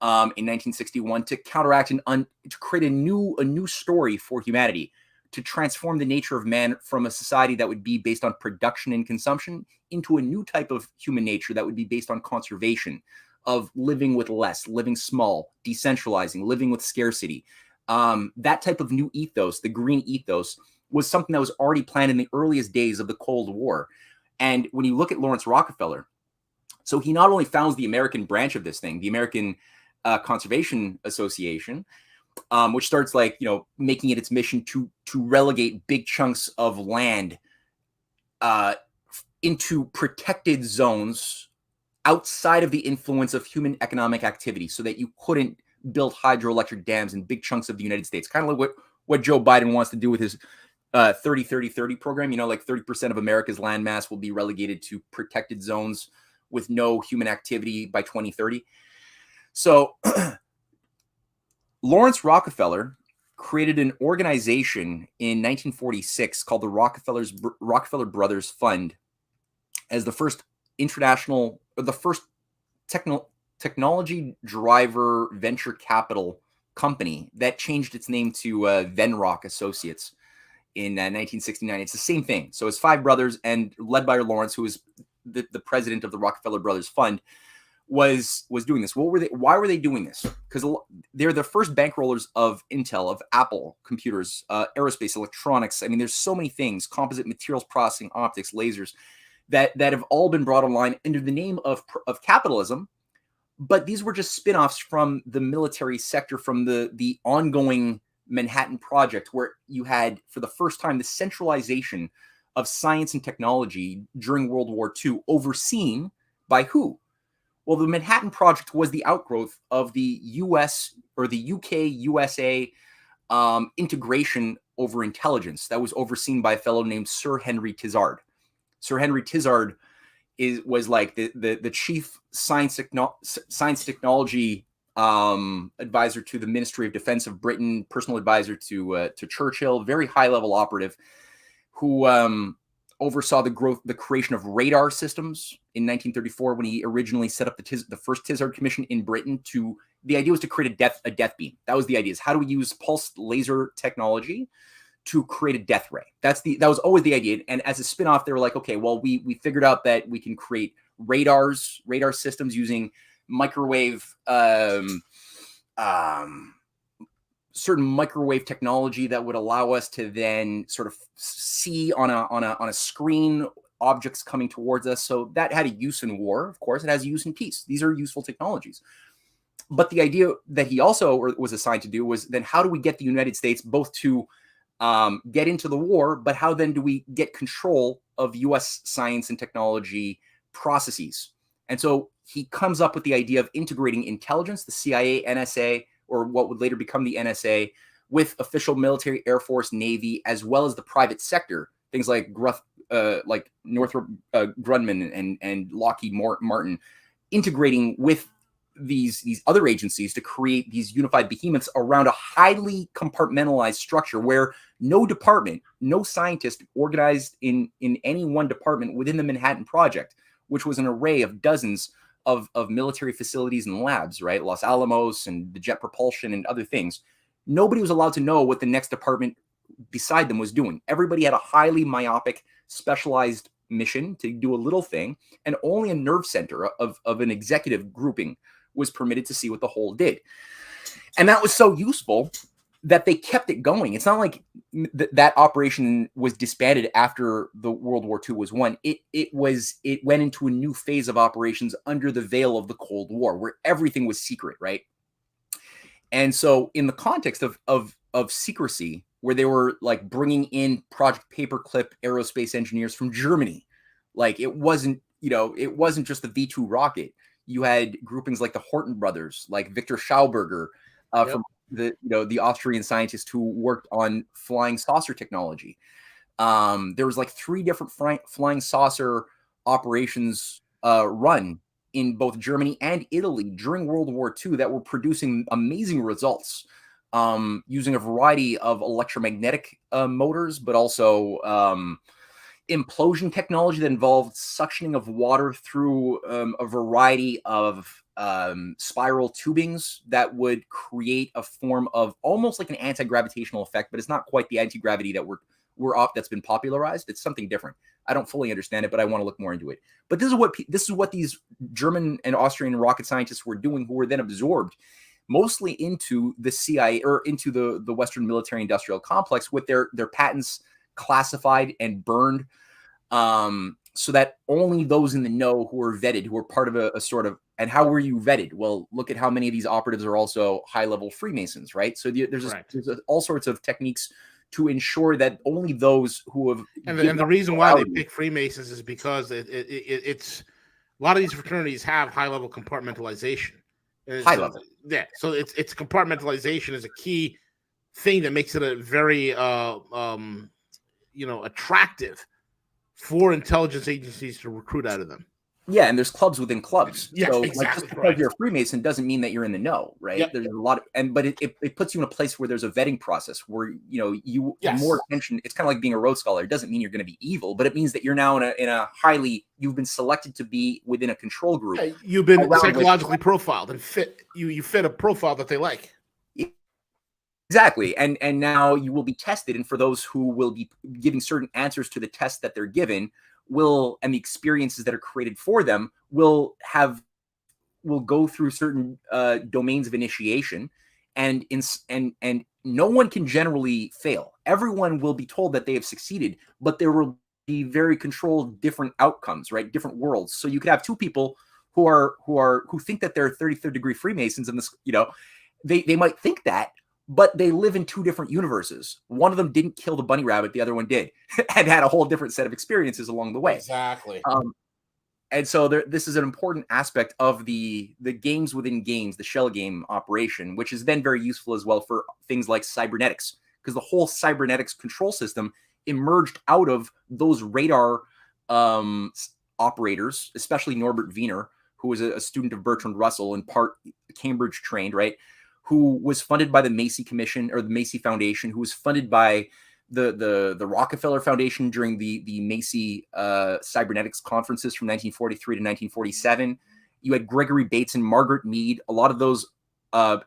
in 1961, to counteract and to create a new story for humanity, to transform the nature of man from a society that would be based on production and consumption into a new type of human nature that would be based on conservation, of living with less, living small, decentralizing, living with scarcity. That type of new ethos, the green ethos, was something that was already planned in the earliest days of the Cold War. And when you look at Lawrence Rockefeller, so he not only founds the American branch of this thing, the American Conservation Association, which starts making it its mission to relegate big chunks of land into protected zones outside of the influence of human economic activity, so that you couldn't build hydroelectric dams in big chunks of the United States, kind of like what Joe Biden wants to do with his 30-30-30 program. 30% of America's landmass will be relegated to protected zones with no human activity by 2030. So Lawrence Rockefeller created an organization in 1946 called the Rockefeller Brothers Fund as the first technology driver venture capital company that changed its name to Venrock Associates in 1969. It's the same thing. So it's five brothers, and led by Lawrence, who was the president of the Rockefeller Brothers Fund, was doing this. Why were they doing this? Because they're the first bankrollers of Intel, of Apple computers, aerospace, electronics. I mean, there's so many things: composite materials processing, optics, lasers, that have all been brought online under the name of capitalism. But these were just spin-offs from the military sector, from the ongoing Manhattan Project, where you had, for the first time, the centralization of science and technology during World War II, overseen by who? Well, the Manhattan Project was the outgrowth of the US, or the UK-USA integration over intelligence that was overseen by a fellow named Sir Henry Tizard. Sir Henry Tizard was like the chief science technology advisor to the Ministry of Defense of Britain, personal advisor to Churchill, very high level operative, who oversaw the creation of radar systems in 1934 when he originally set up the first Tizard Commission in Britain. The idea was to create a death beam. That was the idea: is how do we use pulsed laser technology to create a death ray? That was always the idea. And as a spin-off, they were like, okay, well, we figured out that we can create radar systems using microwave, certain microwave technology that would allow us to then sort of see on a screen objects coming towards us. So that had a use in war. Of course, it has a use in peace. These are useful technologies. But the idea that he also was assigned to do was, then how do we get the United States both to get into the war, but how then do we get control of U.S. science and technology processes? And so he comes up with the idea of integrating intelligence, the CIA, NSA, or what would later become the NSA, with official military, Air Force, Navy, as well as the private sector, things like Northrop Grumman and Lockheed Martin, integrating with these other agencies to create these unified behemoths around a highly compartmentalized structure where no department, no scientist organized in any one department within the Manhattan Project, which was an array of dozens of military facilities and labs, right? Los Alamos and the jet propulsion and other things. Nobody was allowed to know what the next department beside them was doing. Everybody had a highly myopic, specialized mission to do a little thing, and only a nerve center of an executive grouping was permitted to see what the whole did. And that was so useful that they kept it going. It's not like that operation was disbanded after the World War II was won. It went into a new phase of operations under the veil of the Cold War, where everything was secret, right? And so, in the context of secrecy, where they were like bringing in Project Paperclip aerospace engineers from Germany, like it wasn't just the V2 rocket. You had groupings like the Horton brothers, like Victor Schauberger, from the Austrian scientist who worked on flying saucer technology. There was like 3 different flying saucer operations run in both Germany and Italy during World War II that were producing amazing results, using a variety of electromagnetic motors, but also implosion technology that involved suctioning of water through a variety of spiral tubings that would create a form of almost like an anti-gravitational effect, but it's not quite the anti-gravity that that's been popularized. It's something different. I don't fully understand it, but I want to look more into it. But this is what these German and Austrian rocket scientists were doing, who were then absorbed mostly into the CIA or into the Western military industrial complex, with their patents classified and burned, so that only those in the know who are vetted, who are part of a sort of. And how were you vetted? Well, look at how many of these operatives are also high-level Freemasons, right? So there's all sorts of techniques to ensure that only those who have. And the reason why they pick Freemasons is because it's a lot of these fraternities have high-level compartmentalization. High level. Yeah. So it's compartmentalization is a key thing that makes it a very attractive for intelligence agencies to recruit out of them. Yeah, and there's clubs within clubs. Yeah, so exactly. Like, just because you're a Freemason doesn't mean that you're in the know, right? Yep. There's a lot of, but it puts you in a place where there's a vetting process where you Yes. more attention. It's kind of like being a Rhodes Scholar. It doesn't mean you're going to be evil, but it means that you're now in a highly, you've been selected to be within a control group. Yeah, you've been psychologically profiled and fit. You fit a profile that they like. Exactly. And now you will be tested. And for those who will be giving certain answers to the test that they're given, and the experiences that are created for them will go through certain domains of initiation, and no one can generally fail. Everyone will be told that they have succeeded, but there will be very controlled different outcomes, right? Different worlds. So you could have 2 people who think that they're 33rd degree Freemasons, and this, they might think that, but they live in 2 different universes. One of them didn't kill the bunny rabbit, the other one did, and had a whole different set of experiences along the way. Exactly. And so this is an important aspect of the games within games, the shell game operation, which is then very useful as well for things like cybernetics, because the whole cybernetics control system emerged out of those radar operators, especially Norbert Wiener, who was a student of Bertrand Russell, in part Cambridge trained, right? Who was funded by the Macy Commission or the Macy Foundation, who was funded by the Rockefeller Foundation during the Macy cybernetics conferences from 1943 to 1947. You had Gregory Bates and Margaret Mead, a lot of those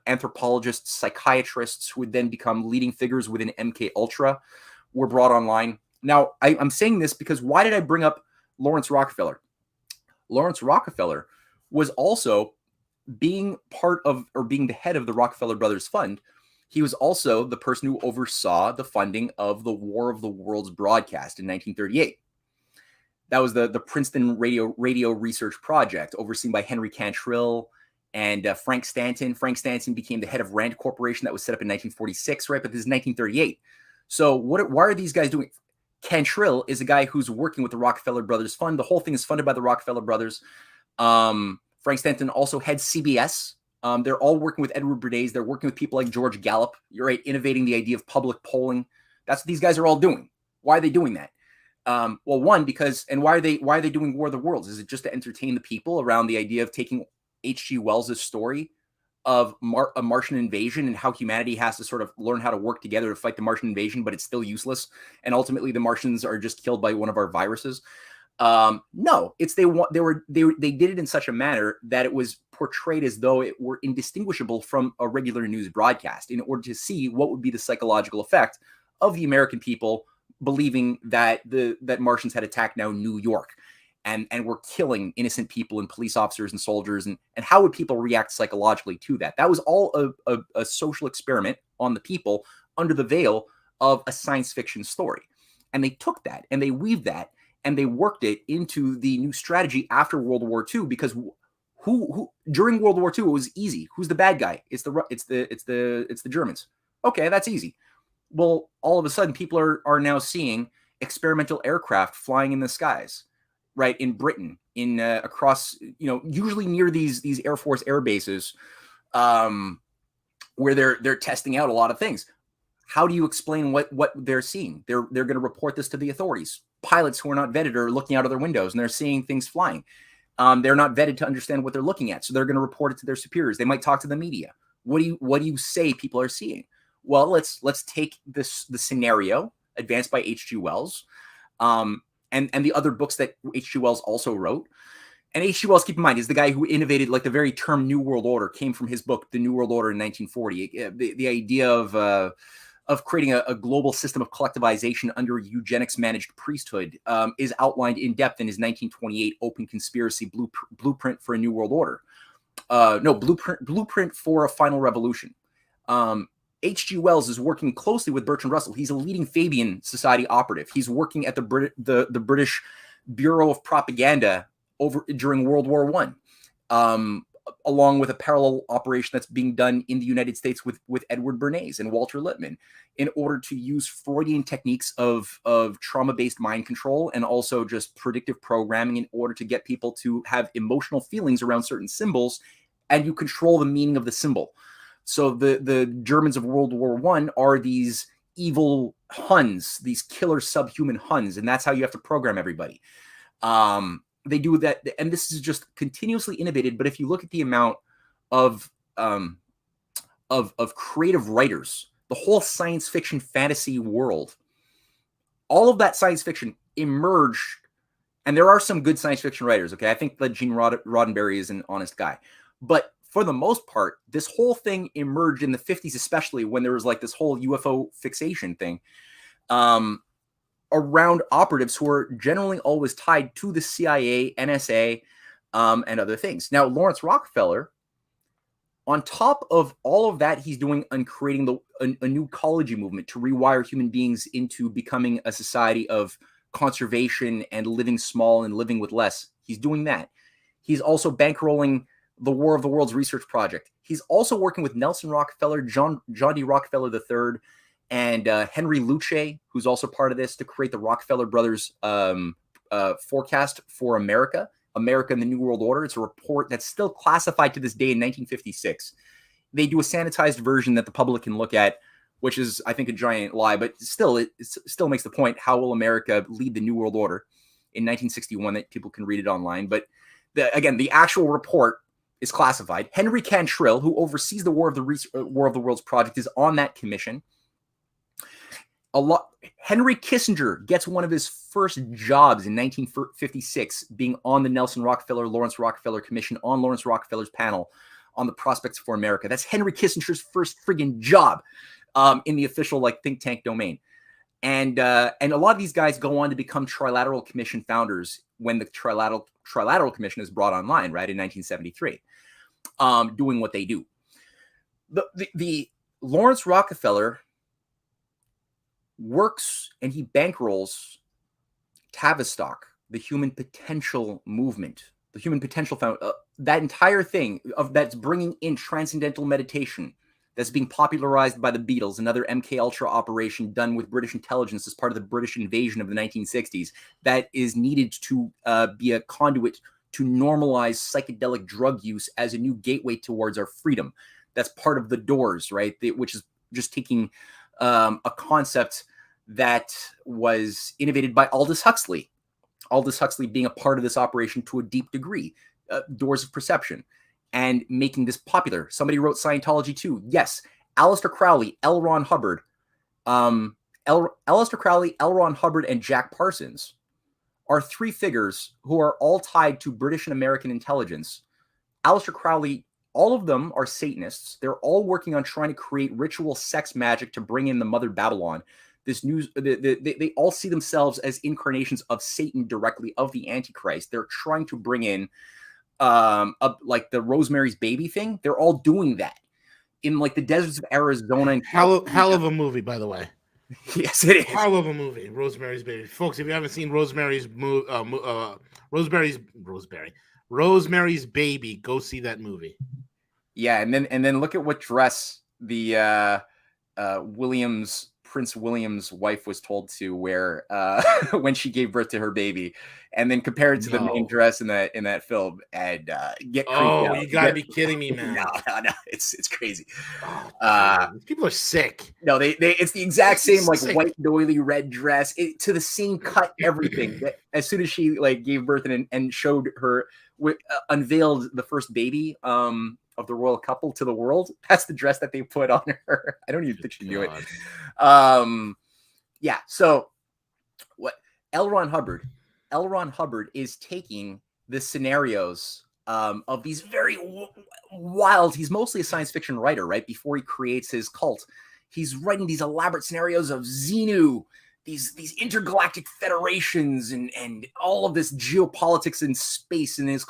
anthropologists, psychiatrists who would then become leading figures within MK Ultra were brought online. Now, I'm saying this because why did I bring up Lawrence Rockefeller? Lawrence Rockefeller was also being part of, or being the head of, the Rockefeller Brothers Fund. He was also the person who oversaw the funding of the War of the Worlds broadcast in 1938. That was the Princeton Radio Research Project, overseen by Henry Cantrill and Frank Stanton. Frank Stanton became the head of Rand Corporation, that was set up in 1946, right? But this is 1938. So why are these guys doing? Cantrill is a guy who's working with the Rockefeller Brothers Fund. The whole thing is funded by the Rockefeller Brothers. Frank Stanton also heads CBS. They're all working with Edward Bernays. They're working with people like George Gallup. You're right, innovating the idea of public polling. That's what these guys are all doing. Why are they doing that? Well, one, because, and why are they doing War of the Worlds? Is it just to entertain the people around the idea of taking H.G. Wells' story of a Martian invasion and how humanity has to sort of learn how to work together to fight the Martian invasion, but it's still useless, and ultimately the Martians are just killed by one of our viruses? No, it's they did it in such a manner that it was portrayed as though it were indistinguishable from a regular news broadcast, in order to see what would be the psychological effect of the American people believing that that Martians had attacked now New York. and were killing innocent people and police officers and soldiers, and how would people react psychologically to that? That was all a social experiment on the people under the veil of a science fiction story. And they took that and they weaved that and they worked it into the new strategy after World War II, because who during World War II it was easy. Who's the bad guy? It's the Germans. Okay, that's easy. Well, all of a sudden people are now seeing experimental aircraft flying in the skies, right, in Britain, in across, usually near these Air Force air bases, where they're testing out a lot of things. How do you explain what they're seeing? They're going to report this to the authorities. Pilots who are not vetted are looking out of their windows and they're seeing things flying. They're not vetted to understand what they're looking at, so they're going to report it to their superiors. They might talk to the media. What do you say people are seeing? Well, let's take the scenario advanced by H.G. Wells, and the other books that H.G. Wells also wrote. And H.G. Wells, keep in mind, is the guy who innovated, like, the very term New World Order came from his book, The New World Order in 1940. The idea of creating a global system of collectivization under a eugenics-managed priesthood is outlined in depth in his 1928 Open Conspiracy Blueprint for a New World Order. Blueprint for a Final Revolution. H.G. Wells is working closely with Bertrand Russell. He's a leading Fabian Society operative. He's working at the British Bureau of Propaganda during World War I, along with a parallel operation that's being done in the United States with Edward Bernays and Walter Lippmann, in order to use Freudian techniques of trauma-based mind control and also just predictive programming in order to get people to have emotional feelings around certain symbols, and you control the meaning of the symbol. So the Germans of World War I are these evil Huns, these killer subhuman Huns, and that's how you have to program everybody. They do that, and this is just continuously innovated. But if you look at the amount of creative writers, the whole science fiction fantasy world, all of that science fiction emerged, and there are some good science fiction writers. Okay, I think that Gene Roddenberry is an honest guy, but for the most part, this whole thing emerged in the 50s, especially when there was like this whole UFO fixation thing. Around operatives who are generally always tied to the CIA, NSA, and other things. Now, Lawrence Rockefeller, on top of all of that, he's doing and creating a new ecology movement to rewire human beings into becoming a society of conservation and living small and living with less. He's doing that. He's also bankrolling the War of the Worlds research project. He's also working with Nelson Rockefeller, John D. Rockefeller III, and Henry Luce, who's also part of this, to create the Rockefeller Brothers forecast for America and the New World Order. It's a report that's still classified to this day in 1956. They do a sanitized version that the public can look at, which is, I think, a giant lie, but still, it still makes the point, how will America lead the New World Order in 1961, that people can read it online. But again, the actual report is classified. Henry Cantrill, who oversees the War of the Worlds project, is on that commission. Henry Kissinger gets one of his first jobs in 1956 being on the Nelson Rockefeller, Lawrence Rockefeller Commission, on Lawrence Rockefeller's panel on the prospects for America. That's Henry Kissinger's first friggin' job in the official think tank domain. And a lot of these guys go on to become Trilateral Commission founders when the Trilateral Commission is brought online, right, in 1973, doing what they do. The Lawrence Rockefeller works and he bankrolls Tavistock, the Human Potential Movement, the Human Potential Found, that entire thing that's bringing in transcendental meditation, that's being popularized by the Beatles, another MK Ultra operation done with British intelligence as part of the British invasion of the 1960s, that is needed to be a conduit to normalize psychedelic drug use as a new gateway towards our freedom. That's part of the Doors, right? Which is just taking a concept that was innovated by Aldous Huxley. Aldous Huxley being a part of this operation to a deep degree, Doors of Perception, and making this popular. Somebody wrote Scientology too. Yes, Aleister Crowley, L. Ron Hubbard, Aleister Crowley, L. Ron Hubbard, and Jack Parsons are three figures who are all tied to British and American intelligence. Aleister Crowley, all of them are Satanists. They're all working on trying to create ritual sex magic to bring in the Mother Babylon, this news. They all see themselves as incarnations of Satan directly, of the Antichrist. They're trying to bring in like the Rosemary's Baby thing. They're all doing that in like the deserts of Arizona. And hell of a movie, by the way. Yes, it is. Hell of a movie, Rosemary's Baby. Folks, if you haven't seen Rosemary's Baby, go see that movie. Yeah, and then look at what dress the Prince William's wife was told to wear when she gave birth to her baby, and then compare it to the main dress in that film, and get creeped out. You gotta be kidding me, man. No, it's crazy. People are sick. No, it's the exact same like white doily red dress, to the same cut, everything. As soon as she like gave birth and showed her unveiled the first baby of the royal couple to the world, that's the dress that they put on her. I don't even think she knew it. Yeah. So what Ron Hubbard is taking the scenarios of these very wild. He's mostly a science fiction writer, right? Before he creates his cult, he's writing these elaborate scenarios of Xenu, these intergalactic federations, and all of this geopolitics in space, and these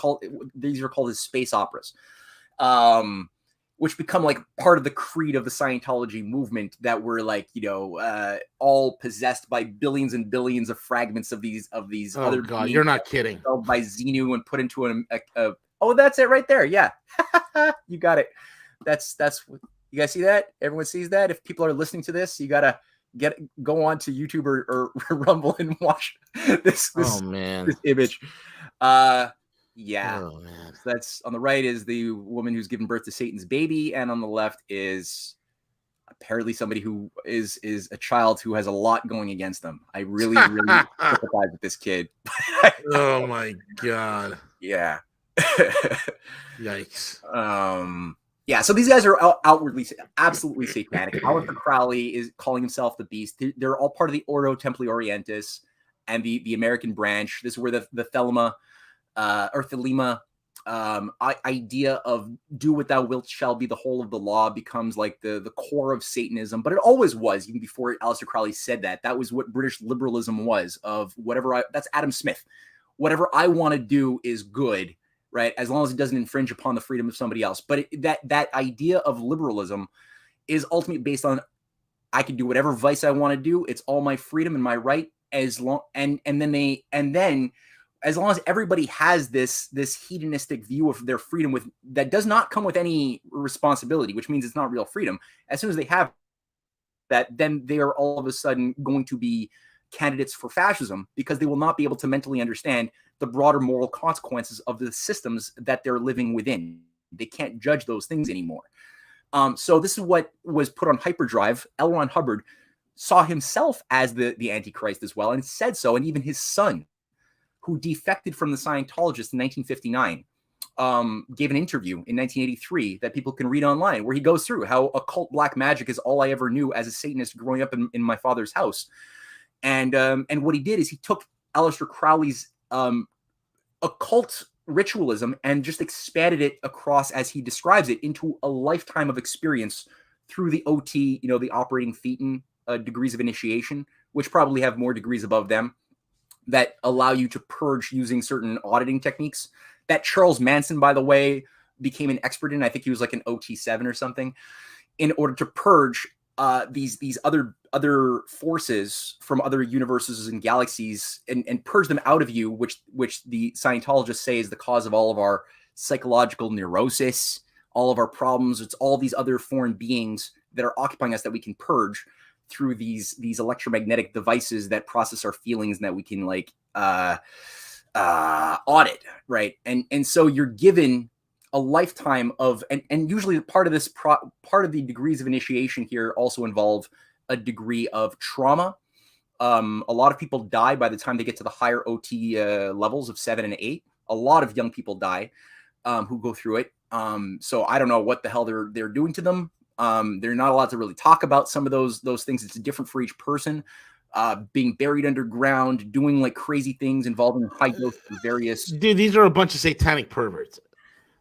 are called his space operas. Which become like part of the creed of the Scientology movement, that were like, all possessed by billions and billions of fragments of these other. God, you're not kidding. By Xenu and put into oh, that's it right there. Yeah, you got it. That's you guys see that? Everyone sees that. If people are listening to this, you gotta go on to YouTube or Rumble and watch this image. Yeah. Oh, man. So that's on the right is the woman who's given birth to Satan's baby, and on the left is apparently somebody who is a child who has a lot going against them. I really sympathize with this kid. Oh my God. Yeah. Yikes. Yeah, so these guys are outwardly absolutely satanic. Aleister Crowley is calling himself the Beast. They're all part of the Ordo Templi Orientis and the American branch. This is where the Thelema or Thelema idea of do what thou wilt shall be the whole of the law becomes like the core of Satanism. But it always was, even before Aleister Crowley said that. That was what British liberalism was, of whatever that's Adam Smith. Whatever I want to do is good, right? As long as it doesn't infringe upon the freedom of somebody else. But that idea of liberalism is ultimately based on I can do whatever vice I want to do. It's all my freedom and my right, as long and then as long as everybody has this hedonistic view of their freedom that does not come with any responsibility, which means it's not real freedom. As soon as they have that, then they are all of a sudden going to be candidates for fascism, because they will not be able to mentally understand the broader moral consequences of the systems that they're living within. They can't judge those things anymore. So this is what was put on hyperdrive. L. Ron Hubbard saw himself as the Antichrist as well, and said so. And even his son, who defected from the Scientologists in 1959, gave an interview in 1983 that people can read online, where he goes through how occult black magic is all I ever knew as a Satanist growing up in my father's house. And what he did is he took Aleister Crowley's occult ritualism and just expanded it across, as he describes it, into a lifetime of experience through the OT, the operating thetan degrees of initiation, which probably have more degrees above them, that allow you to purge using certain auditing techniques that Charles Manson, by the way, became an expert in. I think he was like an OT7 or something, in order to purge these other forces from other universes and galaxies, and purge them out of you, which the Scientologists say is the cause of all of our psychological neurosis, all of our problems. It's all these other foreign beings that are occupying us that we can purge through these electromagnetic devices that process our feelings and that we can like audit, right? And so you're given a lifetime of, and usually part of this part of the degrees of initiation here also involve a degree of trauma. A lot of people die by the time they get to the higher OT levels of 7 and 8. A lot of young people die who go through it. So I don't know what the hell they're doing to them. They're not allowed to really talk about some of those things. It's different for each person. Being buried underground, doing like crazy things involving high dose various. Dude, these are a bunch of satanic perverts.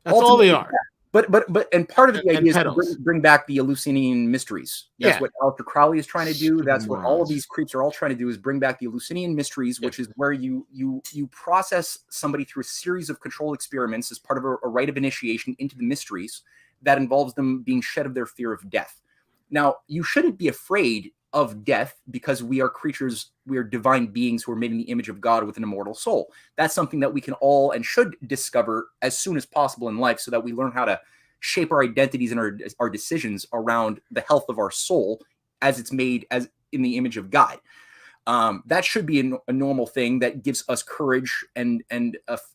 That's all they are. and part of the and idea is to pedals. bring back the Eleusinian mysteries. That's what Aleister Crowley is trying to do. Stupid That's what all of morons. these creeps are all trying to do, is bring back the Eleusinian mysteries, which is where you process somebody through a series of controlled experiments as part of a rite of initiation into the mysteries that involves them being shed of their fear of death. Now, you shouldn't be afraid of death because we are creatures, we are divine beings who are made in the image of God with an immortal soul. That's something that we can all and should discover as soon as possible in life, so that we learn how to shape our identities and our decisions around the health of our soul as it's made as in the image of God. That should be a normal thing that gives us courage and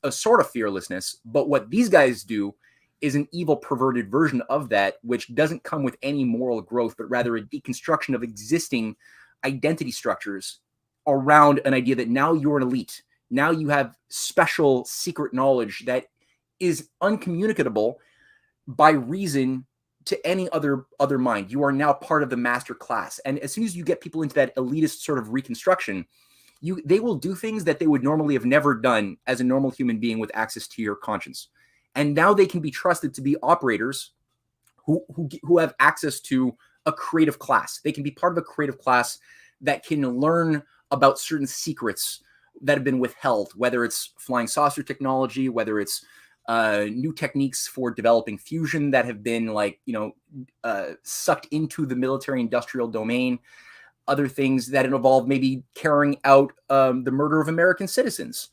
a sort of fearlessness. But what these guys do is an evil, perverted version of that, which doesn't come with any moral growth, but rather a deconstruction of existing identity structures around an idea that now you're an elite. Now you have special secret knowledge that is uncommunicable by reason to any other mind. You are now part of the master class. And as soon as you get people into that elitist sort of reconstruction, they will do things that they would normally have never done as a normal human being with access to your conscience. And now they can be trusted to be operators who have access to a creative class. They can be part of a creative class that can learn about certain secrets that have been withheld, whether it's flying saucer technology, whether it's new techniques for developing fusion that have been sucked into the military industrial domain, other things that involve maybe carrying out the murder of American citizens,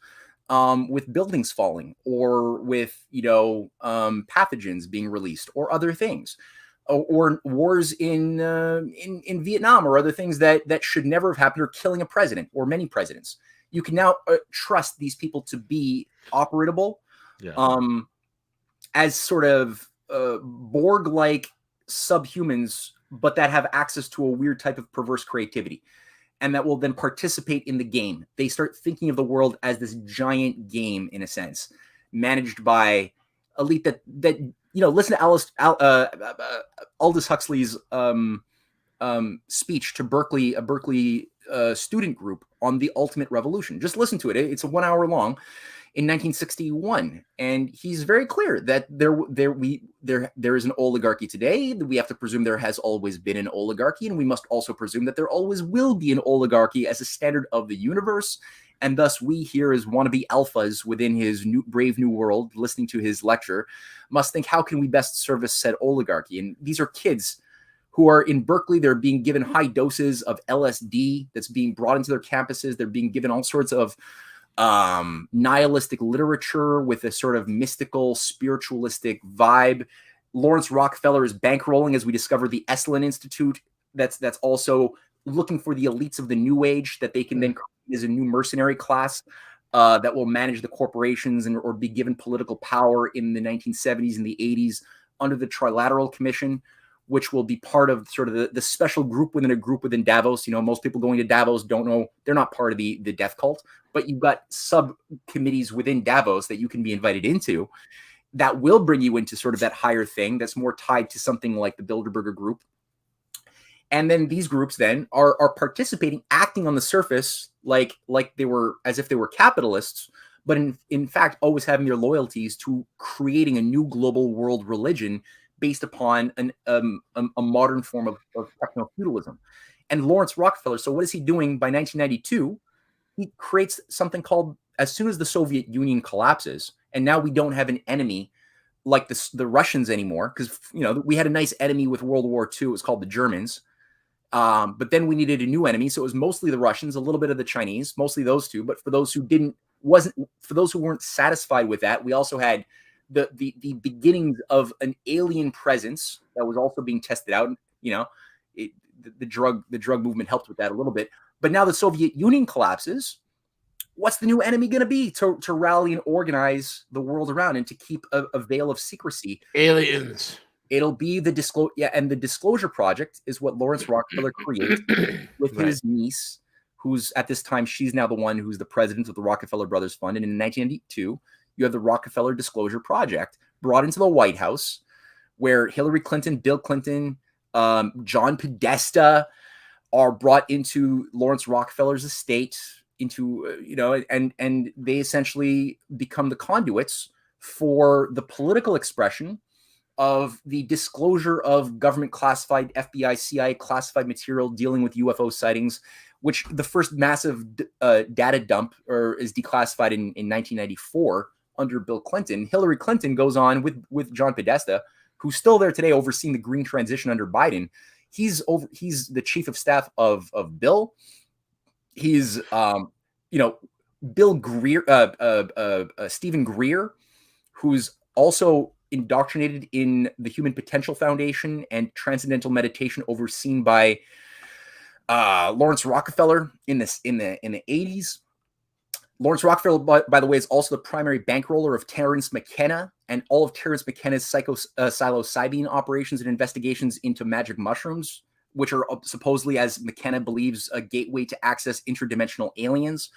with buildings falling, or with pathogens being released, or other things, or wars in Vietnam, or other things that should never have happened, or killing a president or many presidents. You can now trust these people to be operatable, as sort of Borg-like subhumans, but that have access to a weird type of perverse creativity, and that will then participate in the game. They start thinking of the world as this giant game, in a sense, managed by elite that listen to Aldous Huxley's speech to Berkeley, a Berkeley student group on the ultimate revolution. Just listen to it. It's a 1 hour long, in 1961, and he's very clear that there is an oligarchy today. We have to presume there has always been an oligarchy, and we must also presume that there always will be an oligarchy as a standard of the universe. And thus, we here, as wannabe alphas within his brave new world, listening to his lecture, must think, how can we best service said oligarchy? And these are kids who are in Berkeley. They're being given high doses of LSD that's being brought into their campuses. They're being given all sorts of nihilistic literature with a sort of mystical, spiritualistic vibe. Lawrence Rockefeller is bankrolling, as we discover, the Esalen Institute that's also looking for the elites of the new age that they can then create as a new mercenary class that will manage the corporations or be given political power in the 1970s and the 80s under the Trilateral Commission, which will be part of sort of the special group within a group within Davos. Most people going to Davos don't know, they're not part of the death cult, but you've got subcommittees within Davos that you can be invited into that will bring you into sort of that higher thing that's more tied to something like the Bilderberger group. And then these groups then are participating, acting on the surface like they were, as if they were capitalists, but in fact always having their loyalties to creating a new global world religion based upon a modern form of techno-feudalism. And Lawrence Rockefeller, so what is he doing by 1992? He creates something called, as soon as the Soviet Union collapses, and now we don't have an enemy like the Russians anymore, because we had a nice enemy with World War II. It was called the Germans. But then we needed a new enemy, so it was mostly the Russians, a little bit of the Chinese, mostly those two. But for those who weren't satisfied with that, we also had the beginnings of an alien presence that was also being tested out. The drug movement helped with that a little bit. But now the Soviet Union collapses. What's the new enemy going to be to rally and organize the world around and to keep a veil of secrecy? Aliens. It'll be the and the Disclosure Project is what Lawrence Rockefeller creates with his niece, who's at this time, she's now the one who's the president of the Rockefeller Brothers Fund. And in 1992, you have the Rockefeller Disclosure Project brought into the White House, where Hillary Clinton, Bill Clinton, John Podesta are brought into Lawrence Rockefeller's estate, and they essentially become the conduits for the political expression of the disclosure of government classified FBI, CIA classified material dealing with UFO sightings, which the first massive data dump is declassified in 1994 under Bill Clinton. Hillary Clinton goes on with John Podesta, who's still there today overseeing the green transition under Biden. He's the chief of staff of Bill. He's Bill Greer, Stephen Greer, who's also indoctrinated in the Human Potential Foundation and Transcendental Meditation, overseen by Lawrence Rockefeller in the 80s. Lawrence Rockefeller, by the way, is also the primary bankroller of Terence McKenna and all of Terence McKenna's psilocybin operations and investigations into magic mushrooms, which are supposedly, as McKenna believes, a gateway to access interdimensional aliens.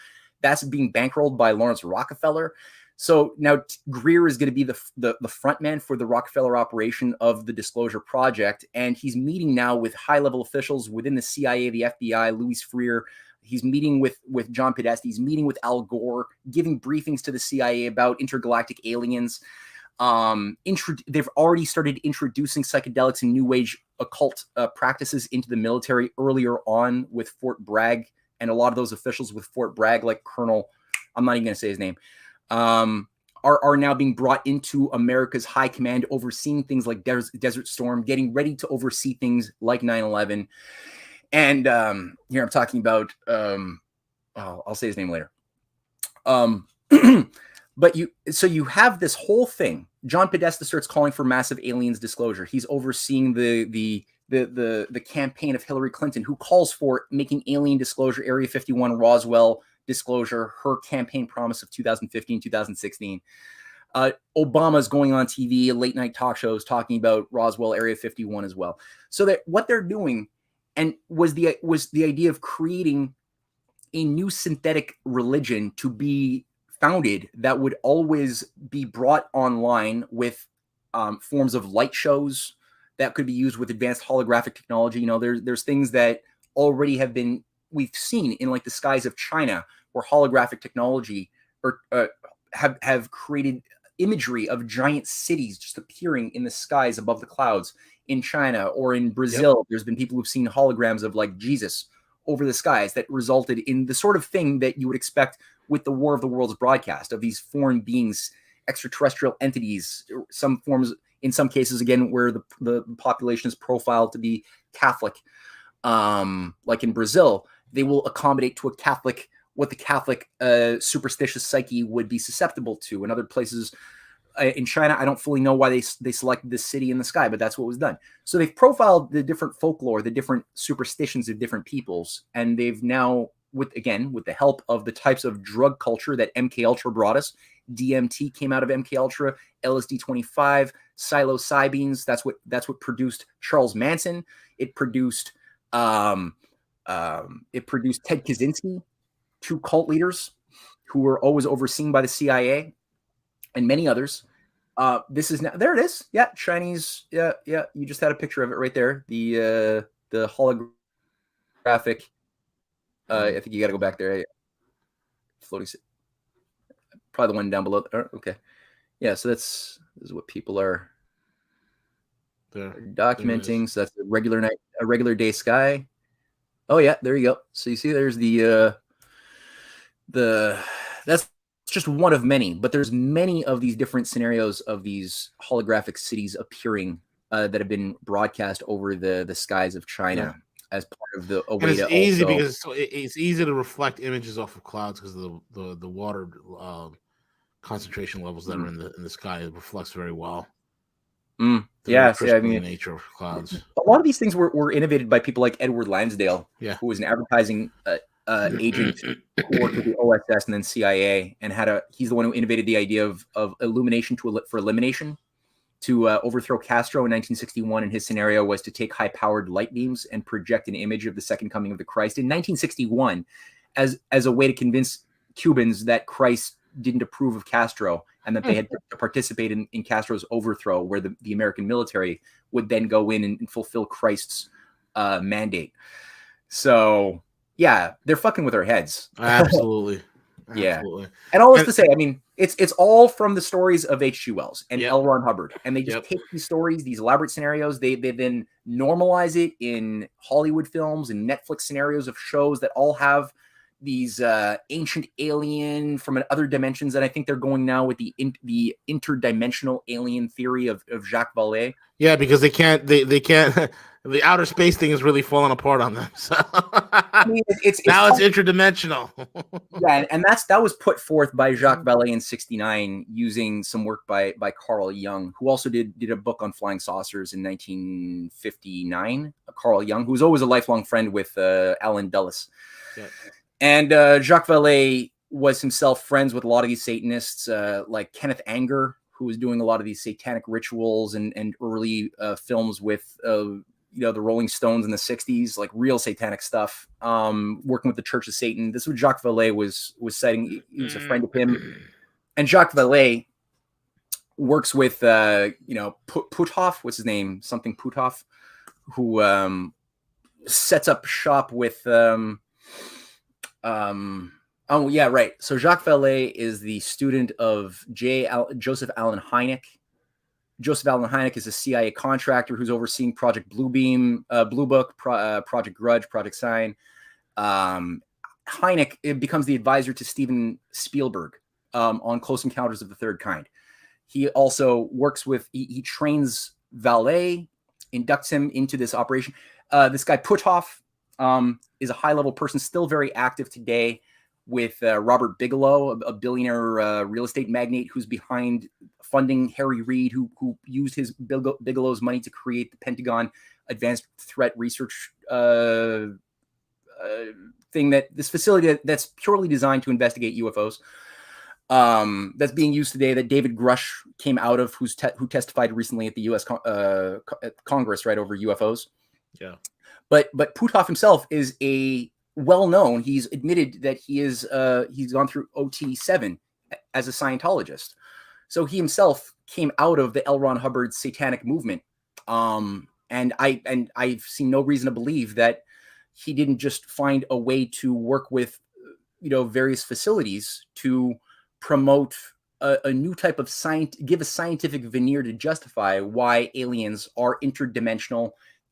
That's being bankrolled by Lawrence Rockefeller. So now Greer is going to be the front man for the Rockefeller operation of the Disclosure Project. And he's meeting now with high-level officials within the CIA, the FBI, Louis Freer. He's meeting with John Podesta. He's meeting with Al Gore, giving briefings to the CIA about intergalactic aliens. They've already started introducing psychedelics and New Age occult practices into the military earlier on with Fort Bragg. And a lot of those officials with Fort Bragg, like Colonel, I'm not even going to say his name, are now being brought into America's high command, overseeing things like Desert Storm, getting ready to oversee things like 9/11. And here I'm talking about, I'll say his name later. But you have this whole thing. John Podesta starts calling for massive aliens disclosure. He's overseeing the campaign of Hillary Clinton, who calls for making alien disclosure, Area 51, Roswell disclosure, her campaign promise of 2015, 2016. Obama's going on TV, late night talk shows, talking about Roswell, Area 51 as well. So that what they're doing, and was the idea of creating a new synthetic religion to be founded that would always be brought online with forms of light shows that could be used with advanced holographic technology. You know, there's things that already we've seen in like the skies of China, where holographic technology have created imagery of giant cities just appearing in the skies above the clouds in China, or in Brazil. Yep. There's been people who've seen holograms of like Jesus over the skies that resulted in the sort of thing that you would expect with the War of the Worlds broadcast of these foreign beings, extraterrestrial entities, some forms, in some cases, again, where the population is profiled to be Catholic. Like in Brazil, they will accommodate to a Catholic, what the Catholic superstitious psyche would be susceptible to. In other places, in China, I don't fully know why they selected this city in the sky, but that's what was done. So they've profiled the different folklore, the different superstitions of different peoples, and they've now, with the help of the types of drug culture that MK Ultra brought us. DMT came out of MK Ultra, LSD 25, psilocybins. That's what produced Charles Manson. It produced Ted Kaczynski, two cult leaders who were always overseen by the CIA, and many others. This is now, there it is. Yeah, Chinese. Yeah. You just had a picture of it right there. The holographic. I think you got to go back there. Floating. Probably the one down below. Okay. Yeah. So this is what people are documenting. So that's a regular night, a regular day sky. Oh yeah, there you go. So you see, there's that's just one of many, but there's many of these different scenarios of these holographic cities appearing that have been broadcast over the skies of China as part of the way. And it's easy because it's easy to reflect images off of clouds because of the water concentration levels that are in the sky. It reflects very well. Yeah, I mean, nature of clouds. A lot of these things were innovated by people like Edward Lansdale, who was an advertising agent who worked with the OSS and then CIA, and he's the one who innovated the idea of illumination for elimination. To overthrow Castro in 1961, and his scenario was to take high-powered light beams and project an image of the second coming of the Christ in 1961 as a way to convince Cubans that Christ didn't approve of Castro and that they had to participate in Castro's overthrow, where the American military would then go in and fulfill Christ's mandate. So, yeah, they're fucking with our heads. Absolutely. Yeah. And all this to say, I mean, It's all from the stories of H.G. Wells and Yep. L. Ron Hubbard, and they just Yep. take these stories, these elaborate scenarios, they then normalize it in Hollywood films and Netflix scenarios of shows that all have these ancient alien from other dimensions. And I think they're going now with the interdimensional alien theory of Jacques Vallée. Yeah, because they can't. The outer space thing is really falling apart on them. So I mean, it's interdimensional. Yeah, and that was put forth by Jacques Vallée in '69 using some work by Carl Jung, who also did a book on flying saucers in 1959. Carl Jung, who was always a lifelong friend with Alan Dulles. Yeah. And Jacques Vallée was himself friends with a lot of these Satanists, like Kenneth Anger, who was doing a lot of these satanic rituals and early films with the Rolling Stones in the 60s, like real satanic stuff, working with the Church of Satan. This is what Jacques Vallée was citing. He was a friend of him. And Jacques Vallée works with, Puthoff, what's his name? Something Puthoff, who sets up shop with, oh yeah, right. So Jacques Vallée is the student of Joseph Allen Hynek. Joseph Allen Hynek is a CIA contractor who's overseeing Project Bluebeam, Blue Book, Project Grudge, Project Sign. Hynek becomes the advisor to Steven Spielberg on Close Encounters of the Third Kind. He also works with, he trains Vallée, inducts him into this operation. This guy Puthoff is a high-level person, still very active today with Robert Bigelow, a billionaire real estate magnate who's behind funding Harry Reid, who used his Bigelow's money to create the Pentagon Advanced Threat Research thing, this facility that's purely designed to investigate UFOs. That's being used today, that David Grush came out of, who testified recently at the U.S. Congress, right, over UFOs. Yeah. But Puthoff himself is a well-known. He's admitted that he's gone through OT7 as a Scientologist. So he himself came out of the L. Ron Hubbard satanic movement. And I've seen no reason to believe that he didn't just find a way to work with, various facilities to promote a new type of science, give a scientific veneer to justify why aliens are interdimensional,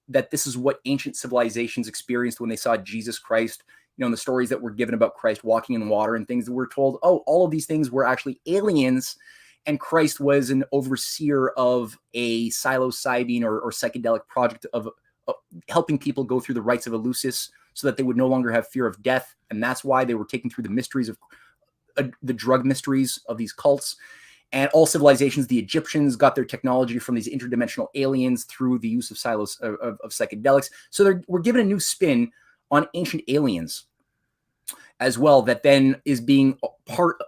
that this is what ancient civilizations experienced when they saw Jesus Christ, and the stories that were given about Christ walking in water and things that we're told, all of these things were actually aliens, and Christ was an overseer of a psilocybin or psychedelic project of helping people go through the rites of Eleusis so that they would no longer have fear of death. And that's why they were taken through the mysteries of the drug mysteries of these cults. And all civilizations, the Egyptians got their technology from these interdimensional aliens through the use of psychedelics. So we're given a new spin on ancient aliens as well, that then is being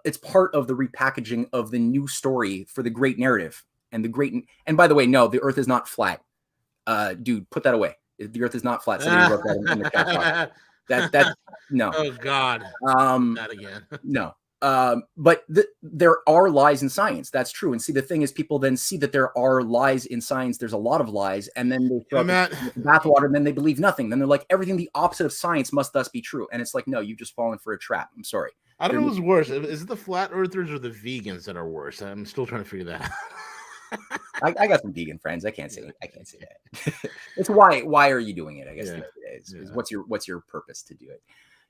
it's part of the repackaging of the new story for the great narrative. And by the way, no, the earth is not flat. Dude, put that away. The earth is not flat. Somebody wrote that in the chat box. That no. Oh God. That again. No. But there are lies in science. That's true. And see, the thing is, people then see that there are lies in science. There's a lot of lies, and then they throw the bathwater, and then they believe nothing. Then they're like, everything the opposite of science must thus be true. And it's like, no, you've just fallen for a trap. I'm sorry. I don't know who's worse. Is it the flat earthers or the vegans that are worse? I'm still trying to figure that out. I got some vegan friends. I can't say that. It's why are you doing it? I guess is what's your purpose to do it?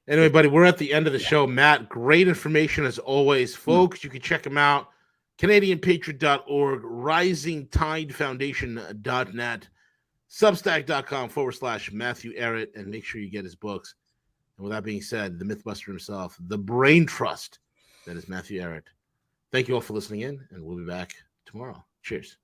Anyway, buddy, we're at the end of the show. Matt, great information as always, folks. You can check him out, CanadianPatriot.org, RisingTideFoundation.net, Substack.com/Matthew Ehret, and make sure you get his books. And with that being said, the Mythbuster himself, the brain trust that is Matthew Ehret. Thank you all for listening in, and we'll be back tomorrow. Cheers.